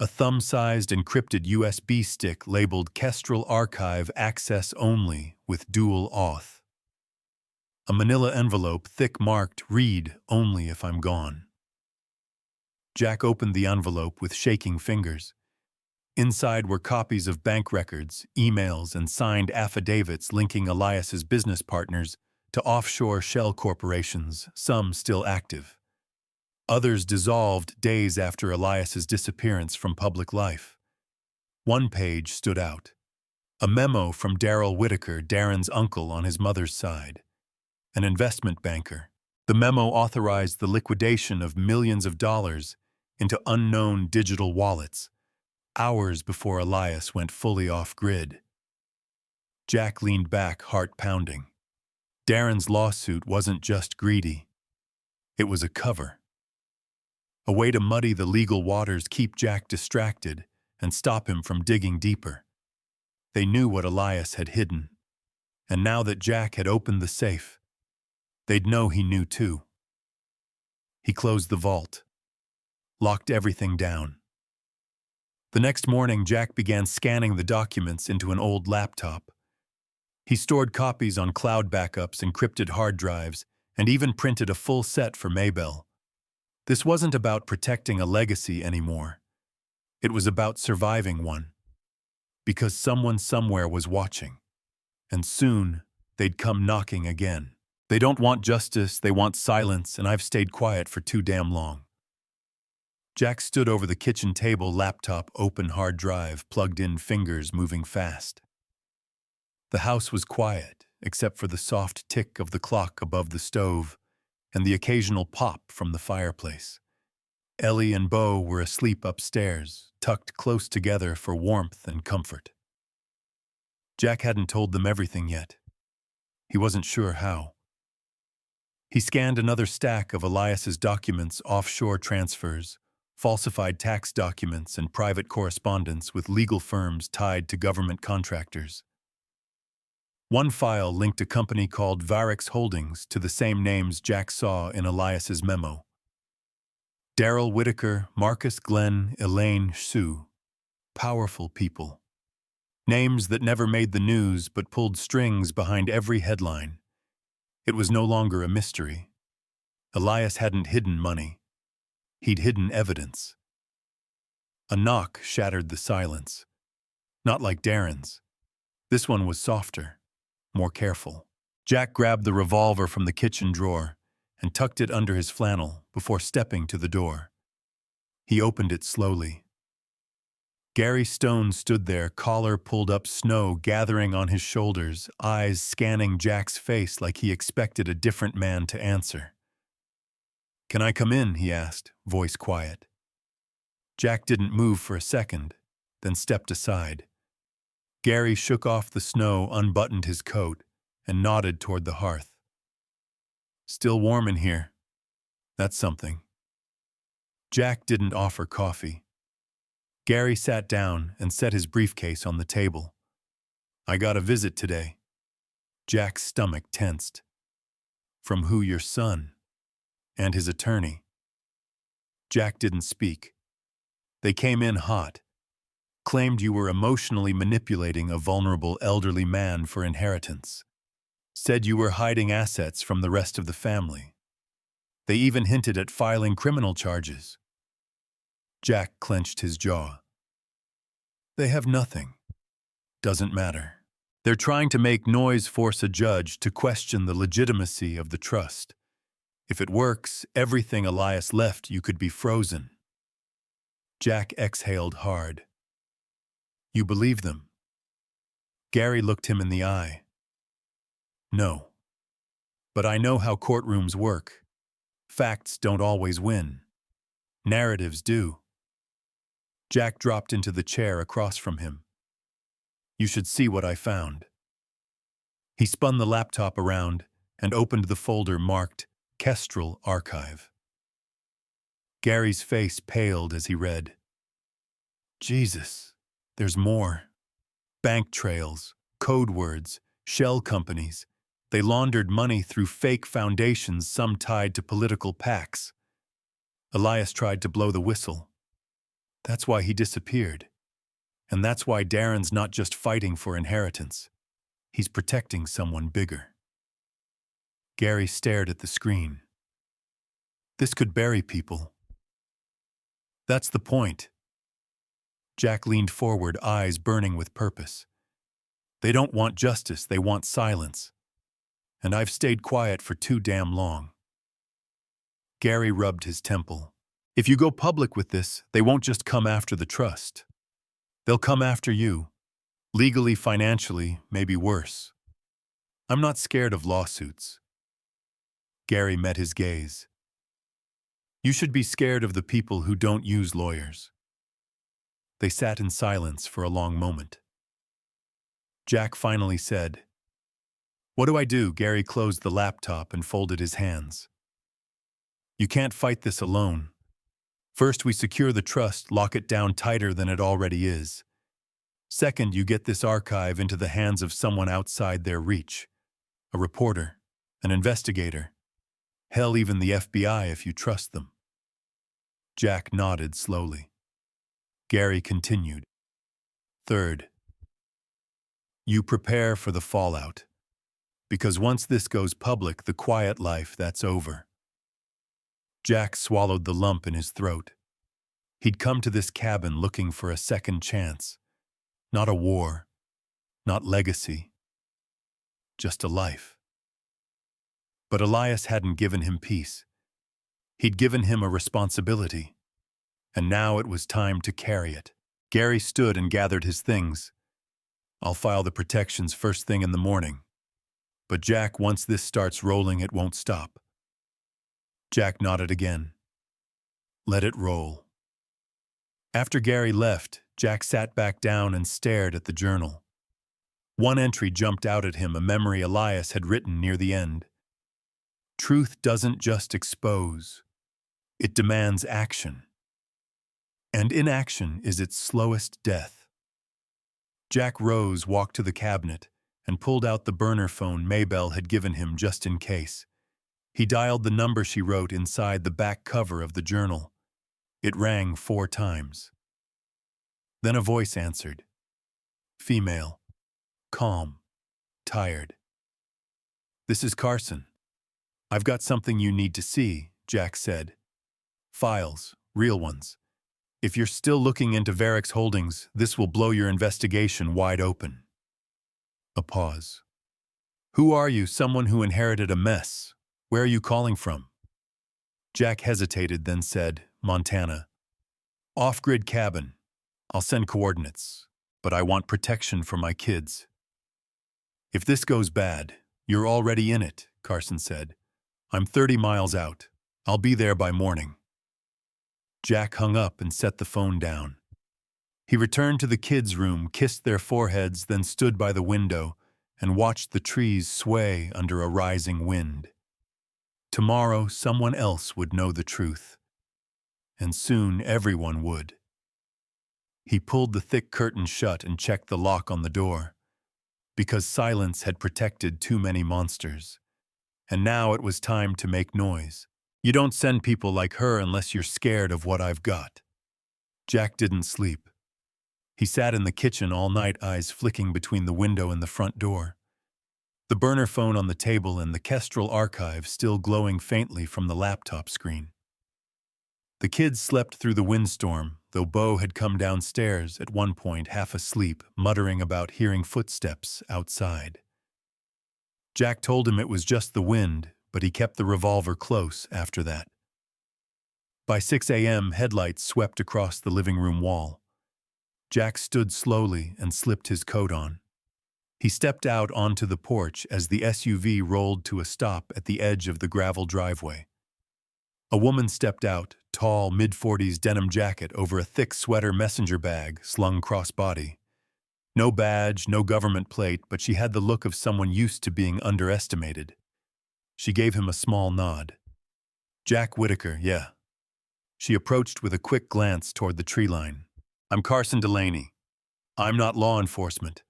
Speaker 1: A thumb-sized encrypted USB stick labeled Kestrel Archive Access Only with dual auth. A manila envelope thick marked Read Only if I'm gone. Jack opened the envelope with shaking fingers. Inside were copies of bank records, emails, and signed affidavits linking Elias's business partners to offshore shell corporations, some still active. Others dissolved days after Elias's disappearance from public life. One page stood out. A memo from Darrell Whitaker, Darren's uncle on his mother's side, an investment banker. The memo authorized the liquidation of millions of dollars into unknown digital wallets, hours before Elias went fully off-grid. Jack leaned back, heart pounding. Darren's lawsuit wasn't just greedy. It was a cover. A way to muddy the legal waters, keep Jack distracted, and stop him from digging deeper. They knew what Elias had hidden, and now that Jack had opened the safe, they'd know he knew too. He closed the vault, locked everything down. The next morning, Jack began scanning the documents into an old laptop. He stored copies on cloud backups, encrypted hard drives, and even printed a full set for Maybell. This wasn't about protecting a legacy anymore. It was about surviving one. Because someone somewhere was watching. And soon, they'd come knocking again. They don't want justice, they want silence, and I've stayed quiet for too damn long. Jack stood over the kitchen table, laptop, open hard drive, plugged in, fingers moving fast. The house was quiet, except for the soft tick of the clock above the stove and the occasional pop from the fireplace. Ellie and Bo were asleep upstairs, tucked close together for warmth and comfort. Jack hadn't told them everything yet. He wasn't sure how. He scanned another stack of Elias's documents, offshore transfers, falsified tax documents, and private correspondence with legal firms tied to government contractors. One file linked a company called Varex Holdings to the same names Jack saw in Elias's memo. Darrell Whitaker, Marcus Glenn, Elaine Sue. Powerful people. Names that never made the news but pulled strings behind every headline. It was no longer a mystery. Elias hadn't hidden money. He'd hidden evidence. A knock shattered the silence. Not like Darren's. This one was softer, more careful. Jack grabbed the revolver from the kitchen drawer and tucked it under his flannel before stepping to the door. He opened it slowly. Gary Stone stood there, collar pulled up, snow gathering on his shoulders, eyes scanning Jack's face like he expected a different man to answer. "Can I come in?" he asked, voice quiet. Jack didn't move for a second, then stepped aside. Gary shook off the snow, unbuttoned his coat, and nodded toward the hearth. "Still warm in here. That's something." Jack didn't offer coffee. Gary sat down and set his briefcase on the table. "I got a visit today." Jack's stomach tensed. "From who? Your son?" "And his attorney." Jack didn't speak. "They came in hot. Claimed you were emotionally manipulating a vulnerable elderly man for inheritance. Said you were hiding assets from the rest of the family. They even hinted at filing criminal charges." Jack clenched his jaw. "They have nothing. Doesn't matter. They're trying to make noise, force a judge to question the legitimacy of the trust. If it works, everything Elias left you could be frozen." Jack exhaled hard. "You believe them?" Gary looked him in the eye. "No. But I know how courtrooms work. Facts don't always win. Narratives do." Jack dropped into the chair across from him. "You should see what I found." He spun the laptop around and opened the folder marked Kestrel Archive. Gary's face paled as he read. "Jesus, there's more. Bank trails, code words, shell companies. They laundered money through fake foundations, some tied to political PACs." Elias tried to blow the whistle. That's why he disappeared. And that's why Darren's not just fighting for inheritance. He's protecting someone bigger. Gary stared at the screen. This could bury people. That's the point. Jack leaned forward, eyes burning with purpose. They don't want justice, they want silence. And I've stayed quiet for too damn long. Gary rubbed his temple. If you go public with this, they won't just come after the trust. They'll come after you. Legally, financially, maybe worse. I'm not scared of lawsuits. Gary met his gaze. You should be scared of the people who don't use lawyers. They sat in silence for a long moment. Jack finally said, "What do I do?" Gary closed the laptop and folded his hands. You can't fight this alone. First, we secure the trust, lock it down tighter than it already is. Second, you get this archive into the hands of someone outside their reach. A reporter, an investigator. Hell, even the FBI if you trust them. Jack nodded slowly. Gary continued. Third, you prepare for the fallout. Because once this goes public, the quiet life, that's over. Jack swallowed the lump in his throat. He'd come to this cabin looking for a second chance. Not a war, not legacy, just a life. But Elias hadn't given him peace. He'd given him a responsibility. And now it was time to carry it. Gary stood and gathered his things. I'll file the protections first thing in the morning. But Jack, once this starts rolling, it won't stop. Jack nodded again. Let it roll. After Gary left, Jack sat back down and stared at the journal. One entry jumped out at him, a memory Elias had written near the end. Truth doesn't just expose. It demands action. And inaction is its slowest death. Jack rose, walked to the cabinet, and pulled out the burner phone Maybelle had given him just in case. He dialed the number she wrote inside the back cover of the journal. It rang 4 times. Then a voice answered. Female. Calm. Tired. This is Carson. I've got something you need to see, Jack said. Files, real ones. If you're still looking into Varick's holdings, this will blow your investigation wide open. A pause. Who are you? Someone who inherited a mess. Where are you calling from? Jack hesitated, then said, Montana. Off-grid cabin. I'll send coordinates, but I want protection for my kids. If this goes bad, you're already in it, Carson said. I'm 30 miles out. I'll be there by morning. Jack hung up and set the phone down. He returned to the kids' room, kissed their foreheads, then stood by the window and watched the trees sway under a rising wind. Tomorrow, someone else would know the truth. And soon everyone would. He pulled the thick curtain shut and checked the lock on the door, because silence had protected too many monsters. And now it was time to make noise. You don't send people like her unless you're scared of what I've got. Jack didn't sleep. He sat in the kitchen all night, eyes flicking between the window and the front door. The burner phone on the table and the Kestrel archive still glowing faintly from the laptop screen. The kids slept through the windstorm, though Beau had come downstairs at one point half asleep, muttering about hearing footsteps outside. Jack told him it was just the wind, but he kept the revolver close after that. By 6 a.m., headlights swept across the living room wall. Jack stood slowly and slipped his coat on. He stepped out onto the porch as the SUV rolled to a stop at the edge of the gravel driveway. A woman stepped out, tall, mid-40s denim jacket over a thick sweater messenger bag slung cross-body. No badge, no government plate, but she had the look of someone used to being underestimated. She gave him a small nod. Jack Whitaker, yeah. She approached with a quick glance toward the tree line. I'm Carson Delaney. I'm not law enforcement.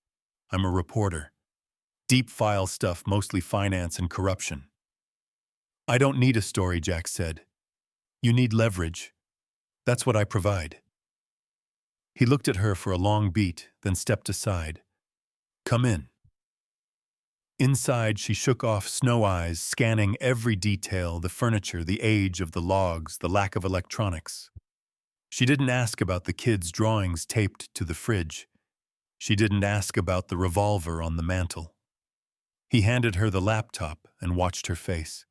Speaker 1: I'm a reporter. Deep file stuff, mostly finance and corruption. I don't need a story, Jack said. You need leverage. That's what I provide. He looked at her for a long beat, then stepped aside. Come in. Inside, she shook off snow eyes, scanning every detail, the furniture, the age of the logs, the lack of electronics. She didn't ask about the kids' drawings taped to the fridge. She didn't ask about the revolver on the mantel. He handed her the laptop and watched her face.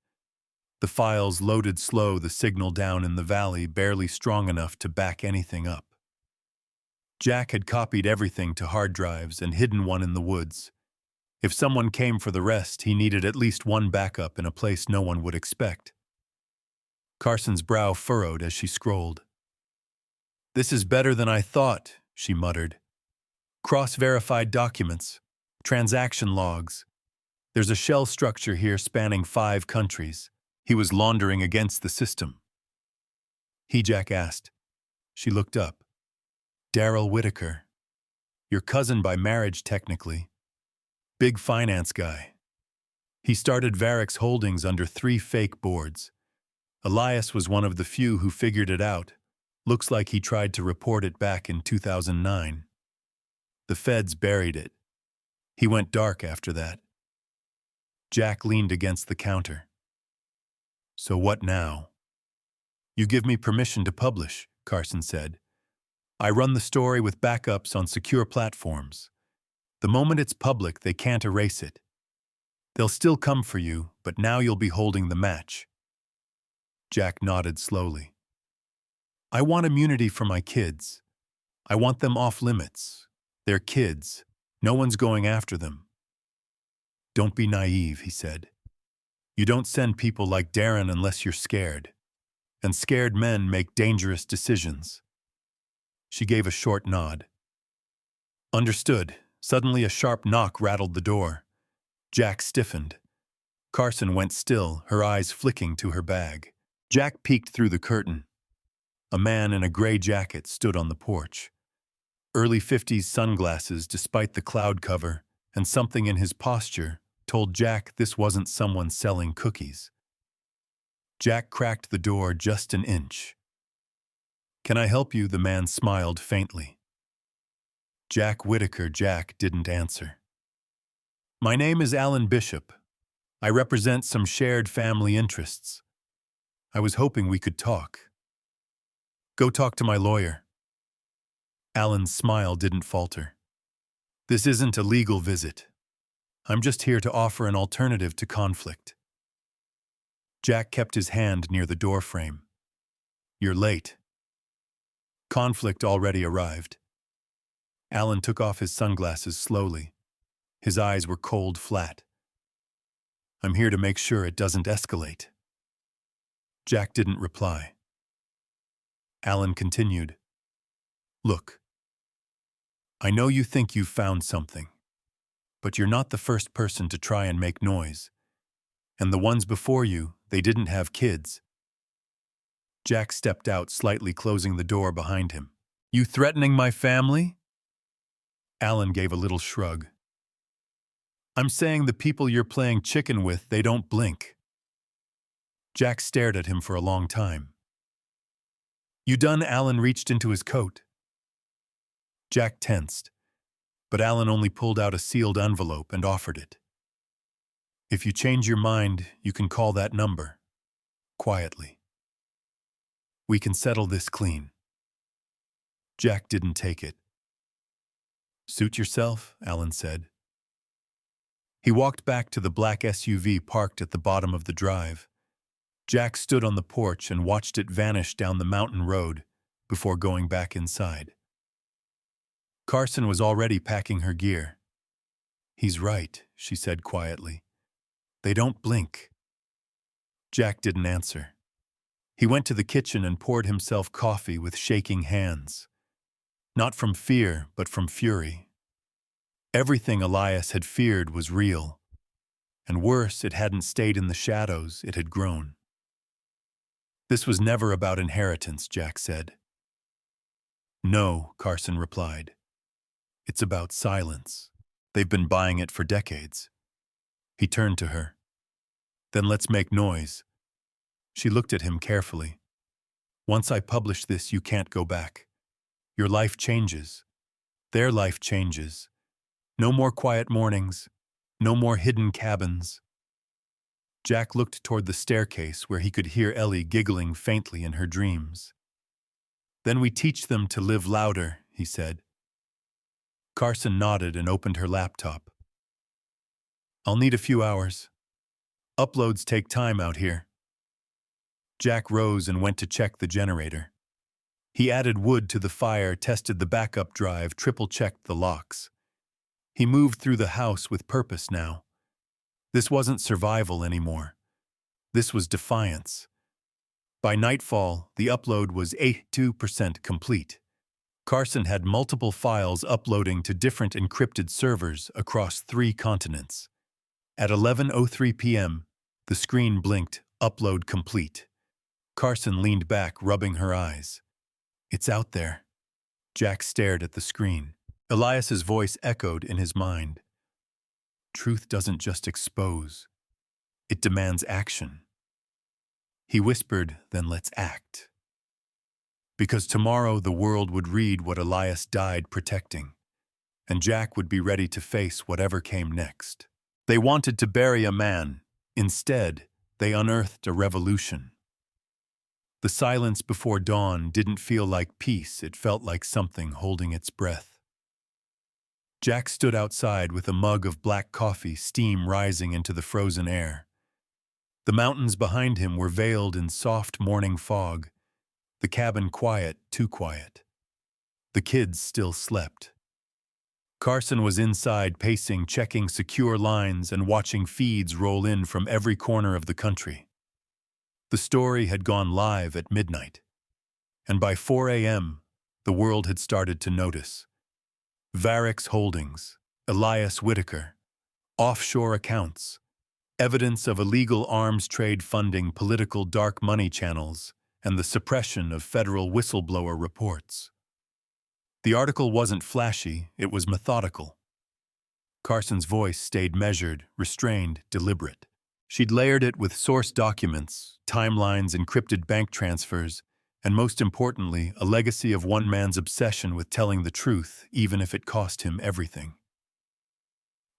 Speaker 1: The files loaded slow, the signal down in the valley barely strong enough to back anything up. Jack had copied everything to hard drives and hidden one in the woods. If someone came for the rest, he needed at least one backup in a place no one would expect. Carson's brow furrowed as she scrolled. This is better than I thought, she muttered. Cross-verified documents, transaction logs. There's a shell structure here spanning 5 countries. He was laundering against the system. Jack asked. She looked up. Daryl Whitaker. Your cousin by marriage, technically. Big finance guy. He started Varick's Holdings under 3 fake boards. Elias was one of the few who figured it out. Looks like he tried to report it back in 2009. The feds buried it. He went dark after that. Jack leaned against the counter. So what now? You give me permission to publish, Carson said. I run the story with backups on secure platforms. The moment it's public, they can't erase it. They'll still come for you, but now you'll be holding the match. Jack nodded slowly. I want immunity for my kids. I want them off limits. They're kids. No one's going after them. Don't be naive, he said. You don't send people like Darren unless you're scared. And scared men make dangerous decisions. She gave a short nod. Understood. Suddenly a sharp knock rattled the door. Jack stiffened. Carson went still, her eyes flicking to her bag. Jack peeked through the curtain. A man in a gray jacket stood on the porch. Early 50s sunglasses despite the cloud cover, and something in his posture told Jack this wasn't someone selling cookies. Jack cracked the door just an inch. Can I help you? The man smiled faintly. Jack Whitaker. Jack didn't answer. My name is Alan Bishop. I represent some shared family interests. I was hoping we could talk. Go talk to my lawyer. Alan's smile didn't falter. This isn't a legal visit. I'm just here to offer an alternative to conflict. Jack kept his hand near the doorframe. You're late. Conflict already arrived. Alan took off his sunglasses slowly. His eyes were cold flat. I'm here to make sure it doesn't escalate. Jack didn't reply. Alan continued. Look, I know you think you've found something, but you're not the first person to try and make noise. And the ones before you, they didn't have kids. Jack stepped out, slightly closing the door behind him. You threatening my family? Alan gave a little shrug. I'm saying the people you're playing chicken with, they don't blink. Jack stared at him for a long time. You done? Alan reached into his coat. Jack tensed, but Alan only pulled out a sealed envelope and offered it. If you change your mind, you can call that number. Quietly. We can settle this clean. Jack didn't take it. Suit yourself, Alan said. He walked back to the black SUV parked at the bottom of the drive. Jack stood on the porch and watched it vanish down the mountain road before going back inside. Carson was already packing her gear. He's right, she said quietly. They don't blink. Jack didn't answer. He went to the kitchen and poured himself coffee with shaking hands. Not from fear, but from fury. Everything Elias had feared was real. And worse, it hadn't stayed in the shadows, it had grown. This was never about inheritance, Jack said. No, Carson replied. It's about silence. They've been buying it for decades. He turned to her. Then let's make noise. She looked at him carefully. Once I publish this, you can't go back. Your life changes. Their life changes. No more quiet mornings. No more hidden cabins. Jack looked toward the staircase where he could hear Ellie giggling faintly in her dreams. Then we teach them to live louder, he said. Carson nodded and opened her laptop. I'll need a few hours. Uploads take time out here. Jack rose and went to check the generator. He added wood to the fire, tested the backup drive, triple-checked the locks. He moved through the house with purpose now. This wasn't survival anymore. This was defiance. By nightfall, the upload was 82% complete. Carson had multiple files uploading to different encrypted servers across 3 continents. At 11:03 p.m., the screen blinked, upload complete. Carson leaned back, rubbing her eyes. It's out there. Jack stared at the screen. Elias's voice echoed in his mind. Truth doesn't just expose. It demands action. He whispered, then let's act. Because tomorrow the world would read what Elias died protecting, and Jack would be ready to face whatever came next. They wanted to bury a man. Instead, they unearthed a revolution. The silence before dawn didn't feel like peace, it felt like something holding its breath. Jack stood outside with a mug of black coffee, steam rising into the frozen air. The mountains behind him were veiled in soft morning fog, the cabin quiet, too quiet. The kids still slept. Carson was inside, pacing, checking secure lines and watching feeds roll in from every corner of the country. The story had gone live at midnight, and by 4 a.m., the world had started to notice. Varex Holdings, Elias Whitaker, offshore accounts, evidence of illegal arms trade funding political dark money channels, and the suppression of federal whistleblower reports. The article wasn't flashy, it was methodical. Carson's voice stayed measured, restrained, deliberate. She'd layered it with source documents, timelines, encrypted bank transfers, and most importantly, a legacy of one man's obsession with telling the truth, even if it cost him everything.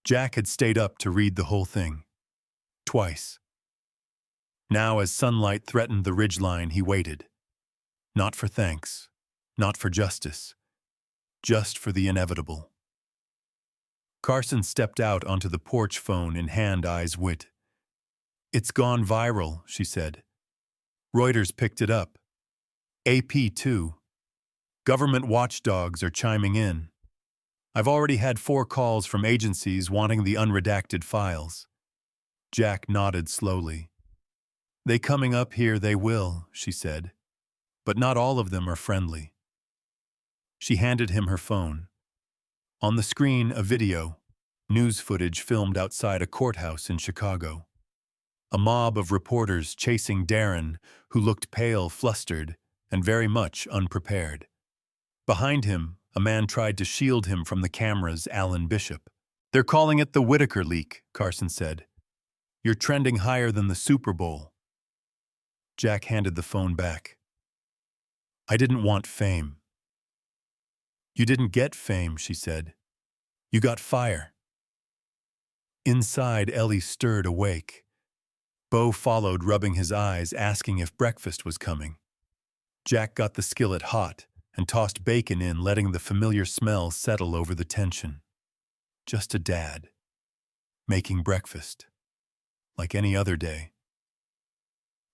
Speaker 1: Jack had stayed up to read the whole thing. Twice. Now, as sunlight threatened the ridgeline, he waited. Not for thanks, not for justice, just for the inevitable. Carson stepped out onto the porch, phone in hand, eyes wit. It's gone viral, she said. Reuters picked it up. AP too. Government watchdogs are chiming in. I've already had 4 calls from agencies wanting the unredacted files. Jack nodded slowly. They coming up here, they will, she said. But not all of them are friendly. She handed him her phone. On the screen, a video, news footage filmed outside a courthouse in Chicago. A mob of reporters chasing Darren, who looked pale, flustered, and very much unprepared. Behind him, a man tried to shield him from the cameras, Alan Bishop. They're calling it the Whitaker leak, Carson said. You're trending higher than the Super Bowl. Jack handed the phone back. I didn't want fame. You didn't get fame, she said. You got fire. Inside, Ellie stirred awake. Bo followed, rubbing his eyes, asking if breakfast was coming. Jack got the skillet hot and tossed bacon in, letting the familiar smell settle over the tension. Just a dad. Making breakfast. Like any other day.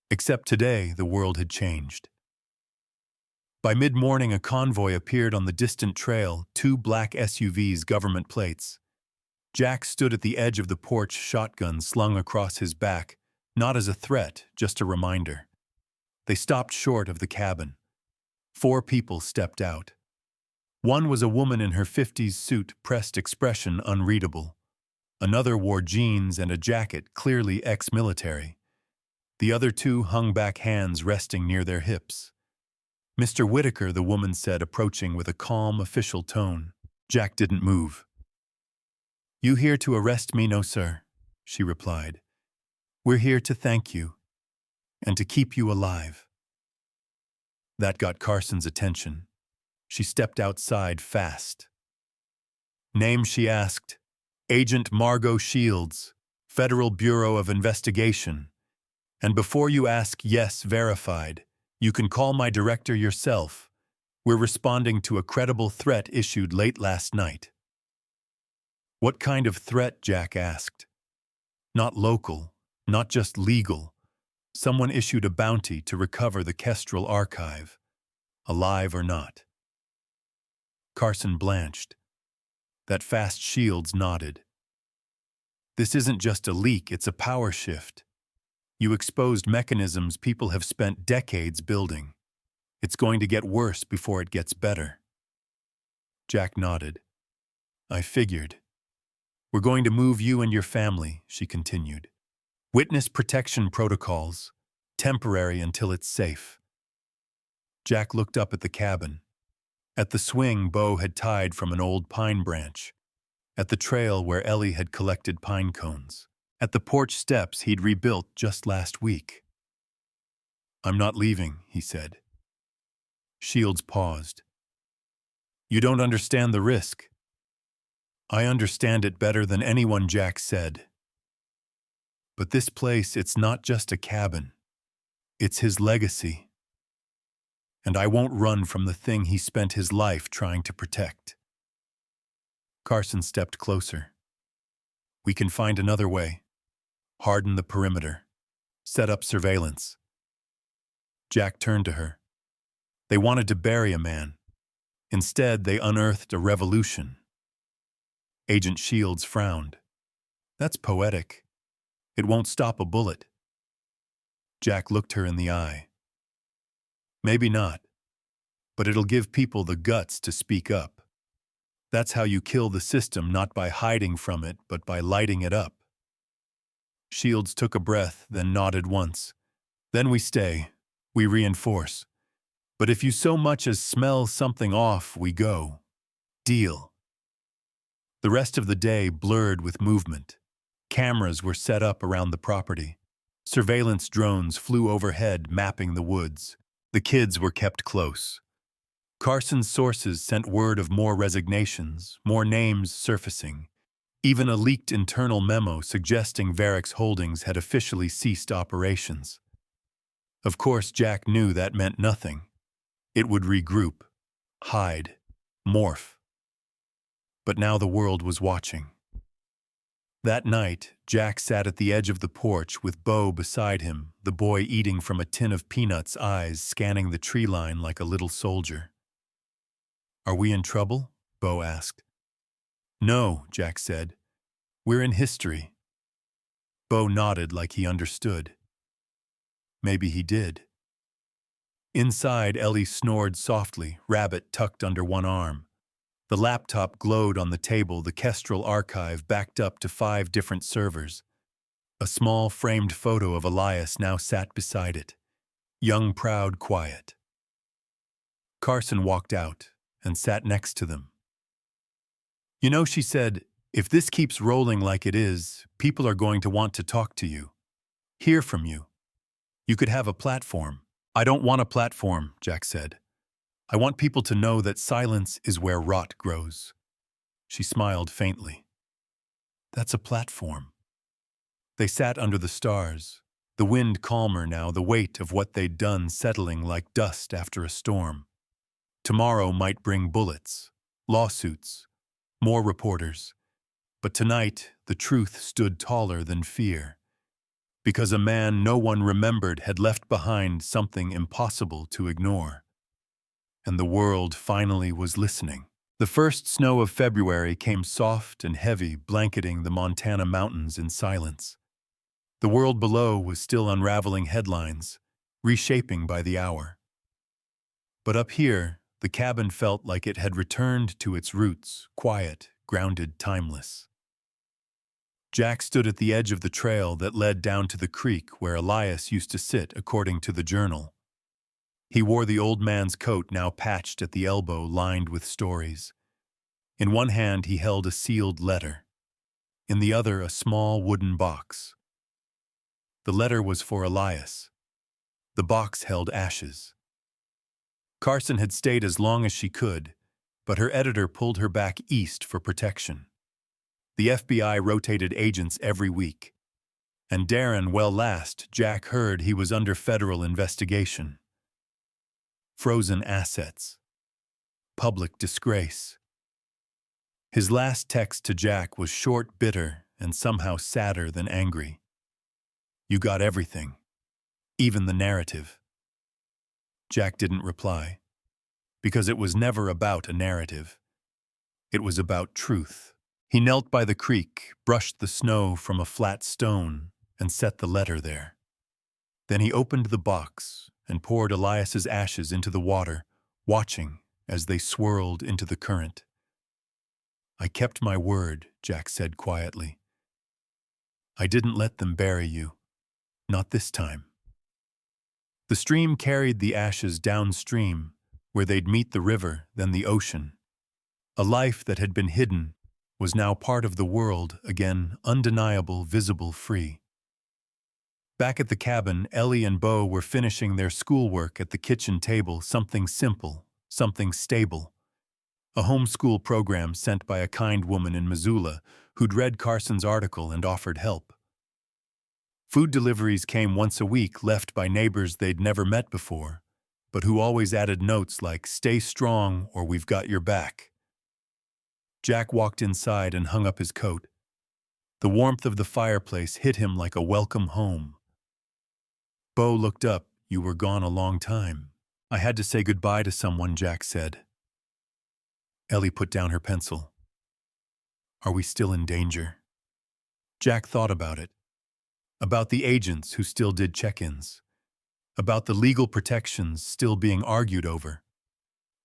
Speaker 1: Except today, the world had changed. By mid-morning, a convoy appeared on the distant trail, 2 black SUVs, government plates. Jack stood at the edge of the porch, shotgun slung across his back, not as a threat, just a reminder. They stopped short of the cabin. 4 people stepped out. One was a woman in her 50s suit, pressed expression unreadable. Another wore jeans and a jacket, clearly ex-military. The other 2 hung back, hands resting near their hips. Mr. Whitaker, the woman said, approaching with a calm, official tone. Jack didn't move. You here to arrest me? No, sir, she replied. We're here to thank you, and to keep you alive. That got Carson's attention. She stepped outside fast. Name, she asked. Agent Margot Shields, Federal Bureau of Investigation. And before you ask, yes, verified. You can call my director yourself. We're responding to a credible threat issued late last night. What kind of threat? Jack asked. Not local, not just legal. Someone issued a bounty to recover the Kestrel archive, alive or not. Carson blanched. That fast Shields nodded. This isn't just a leak, it's a power shift. You exposed mechanisms people have spent decades building. It's going to get worse before it gets better. Jack nodded. I figured. We're going to move you and your family, she continued. Witness protection protocols, temporary until it's safe. Jack looked up at the cabin. At the swing Bo had tied from an old pine branch. At the trail where Ellie had collected pine cones. At the porch steps he'd rebuilt just last week. I'm not leaving, he said. Shields paused. You don't understand the risk. I understand it better than anyone, Jack said. But this place, it's not just a cabin. It's his legacy. And I won't run from the thing he spent his life trying to protect. Carson stepped closer. We can find another way. Harden the perimeter. Set up surveillance. Jack turned to her. They wanted to bury a man. Instead, they unearthed a revolution. Agent Shields frowned. That's poetic. It won't stop a bullet. Jack looked her in the eye. Maybe not, but it'll give people the guts to speak up. That's how you kill the system, not by hiding from it, but by lighting it up. Shields took a breath, then nodded once. Then we stay. We reinforce. But if you so much as smell something off, we go. Deal. The rest of the day blurred with movement. Cameras were set up around the property. Surveillance drones flew overhead, mapping the woods. The kids were kept close. Carson's sources sent word of more resignations, more names surfacing. Even a leaked internal memo suggesting Varick's Holdings had officially ceased operations. Of course, Jack knew that meant nothing. It would regroup, hide, morph. But now the world was watching. That night, Jack sat at the edge of the porch with Bo beside him, the boy eating from a tin of peanuts, eyes scanning the tree line like a little soldier. Are we in trouble? Bo asked. No, Jack said. We're in history. Bo nodded like he understood. Maybe he did. Inside, Ellie snored softly, Rabbit tucked under one arm. The laptop glowed on the table, the Kestrel archive backed up to 5 different servers. A small framed photo of Elias now sat beside it. Young, proud, quiet. Carson walked out and sat next to them. You know, she said, if this keeps rolling like it is, people are going to want to talk to you. Hear from you. You could have a platform. I don't want a platform, Jack said. I want people to know that silence is where rot grows. She smiled faintly. That's a platform. They sat under the stars, the wind calmer now, the weight of what they'd done settling like dust after a storm. Tomorrow might bring bullets, lawsuits, more reporters. But tonight, the truth stood taller than fear. Because a man no one remembered had left behind something impossible to ignore. And the world finally was listening. The first snow of February came soft and heavy, blanketing the Montana mountains in silence. The world below was still unraveling headlines, reshaping by the hour. But up here, the cabin felt like it had returned to its roots, quiet, grounded, timeless. Jack stood at the edge of the trail that led down to the creek where Elias used to sit, according to the journal. He wore the old man's coat, now patched at the elbow, lined with stories. In one hand he held a sealed letter. In the other, a small wooden box. The letter was for Elias. The box held ashes. Carson had stayed as long as she could, but her editor pulled her back east for protection. The FBI rotated agents every week. And Darren, well last, Jack heard he was under federal investigation. Frozen assets. Public disgrace. His last text to Jack was short, bitter, and somehow sadder than angry. You got everything. Even the narrative. Jack didn't reply. Because it was never about a narrative. It was about truth. He knelt by the creek, brushed the snow from a flat stone, and set the letter there. Then he opened the box and poured Elias's ashes into the water, watching as they swirled into the current. I kept my word, Jack said quietly. I didn't let them bury you. Not this time. The stream carried the ashes downstream, where they'd meet the river, then the ocean. A life that had been hidden was now part of the world again, undeniable, visible, free. Back at the cabin, Ellie and Bo were finishing their schoolwork at the kitchen table, something simple, something stable. A homeschool program sent by a kind woman in Missoula who'd read Carson's article and offered help. Food deliveries came once a week, left by neighbors they'd never met before, but who always added notes like, "Stay strong or we've got your back." Jack walked inside and hung up his coat. The warmth of the fireplace hit him like a welcome home. Bo looked up. You were gone a long time. I had to say goodbye to someone, Jack said. Ellie put down her pencil. Are we still in danger? Jack thought about it. About the agents who still did check-ins. About the legal protections still being argued over.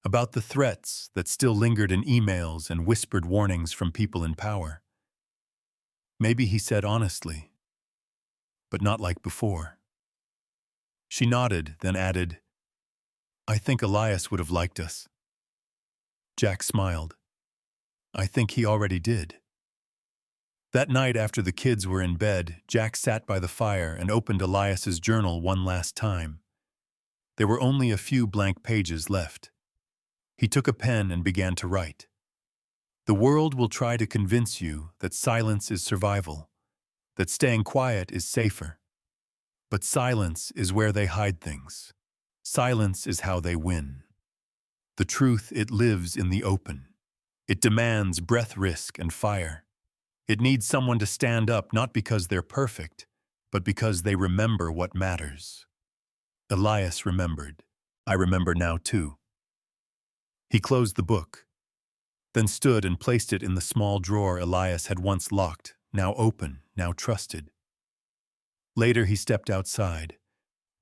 Speaker 1: About the threats that still lingered in emails and whispered warnings from people in power. Maybe he said honestly, but not like before. She nodded, then added, I think Elias would have liked us. Jack smiled. I think he already did. That night after the kids were in bed, Jack sat by the fire and opened Elias's journal one last time. There were only a few blank pages left. He took a pen and began to write. The world will try to convince you that silence is survival, that staying quiet is safer. But silence is where they hide things. Silence is how they win. The truth, it lives in the open. It demands breath, risk, and fire. It needs someone to stand up, not because they're perfect, but because they remember what matters. Elias remembered. I remember now too. He closed the book, then stood and placed it in the small drawer Elias had once locked, now open, now trusted. Later he stepped outside.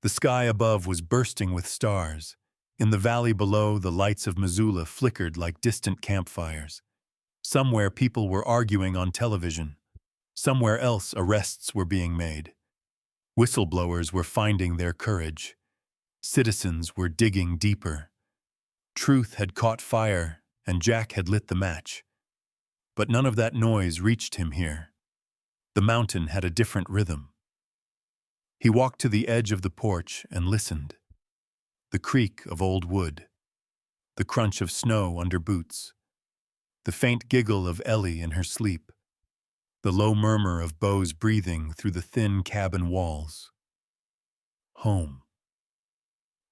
Speaker 1: The sky above was bursting with stars. In the valley below, the lights of Missoula flickered like distant campfires. Somewhere people were arguing on television. Somewhere else arrests were being made. Whistleblowers were finding their courage. Citizens were digging deeper. Truth had caught fire, and Jack had lit the match. But none of that noise reached him here. The mountain had a different rhythm. He walked to the edge of the porch and listened. The creak of old wood. The crunch of snow under boots. The faint giggle of Ellie in her sleep. The low murmur of Bo's breathing through the thin cabin walls. Home.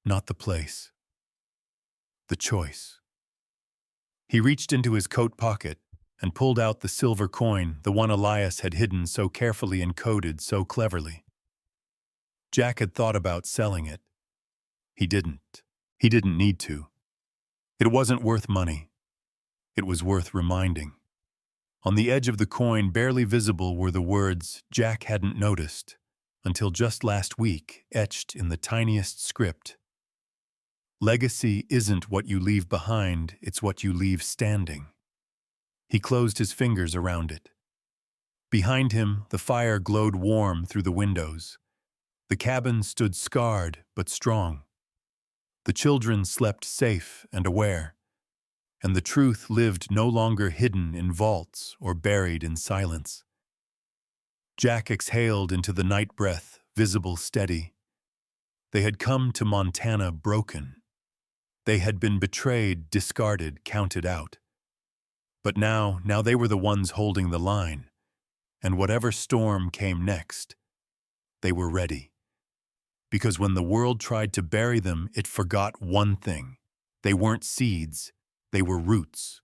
Speaker 1: Not the place. The choice. He reached into his coat pocket and pulled out the silver coin, the one Elias had hidden so carefully and coded so cleverly. Jack had thought about selling it. He didn't. He didn't need to. It wasn't worth money. It was worth reminding. On the edge of the coin, barely visible, were the words Jack hadn't noticed until just last week, etched in the tiniest script. Legacy isn't what you leave behind, it's what you leave standing. He closed his fingers around it. Behind him, the fire glowed warm through the windows. The cabin stood scarred but strong. The children slept safe and aware, and the truth lived no longer hidden in vaults or buried in silence. Jack exhaled into the night breath, visible, steady. They had come to Montana broken. They had been betrayed, discarded, counted out. But now they were the ones holding the line, and whatever storm came next, they were ready. Because when the world tried to bury them, it forgot one thing. They weren't seeds, they were roots.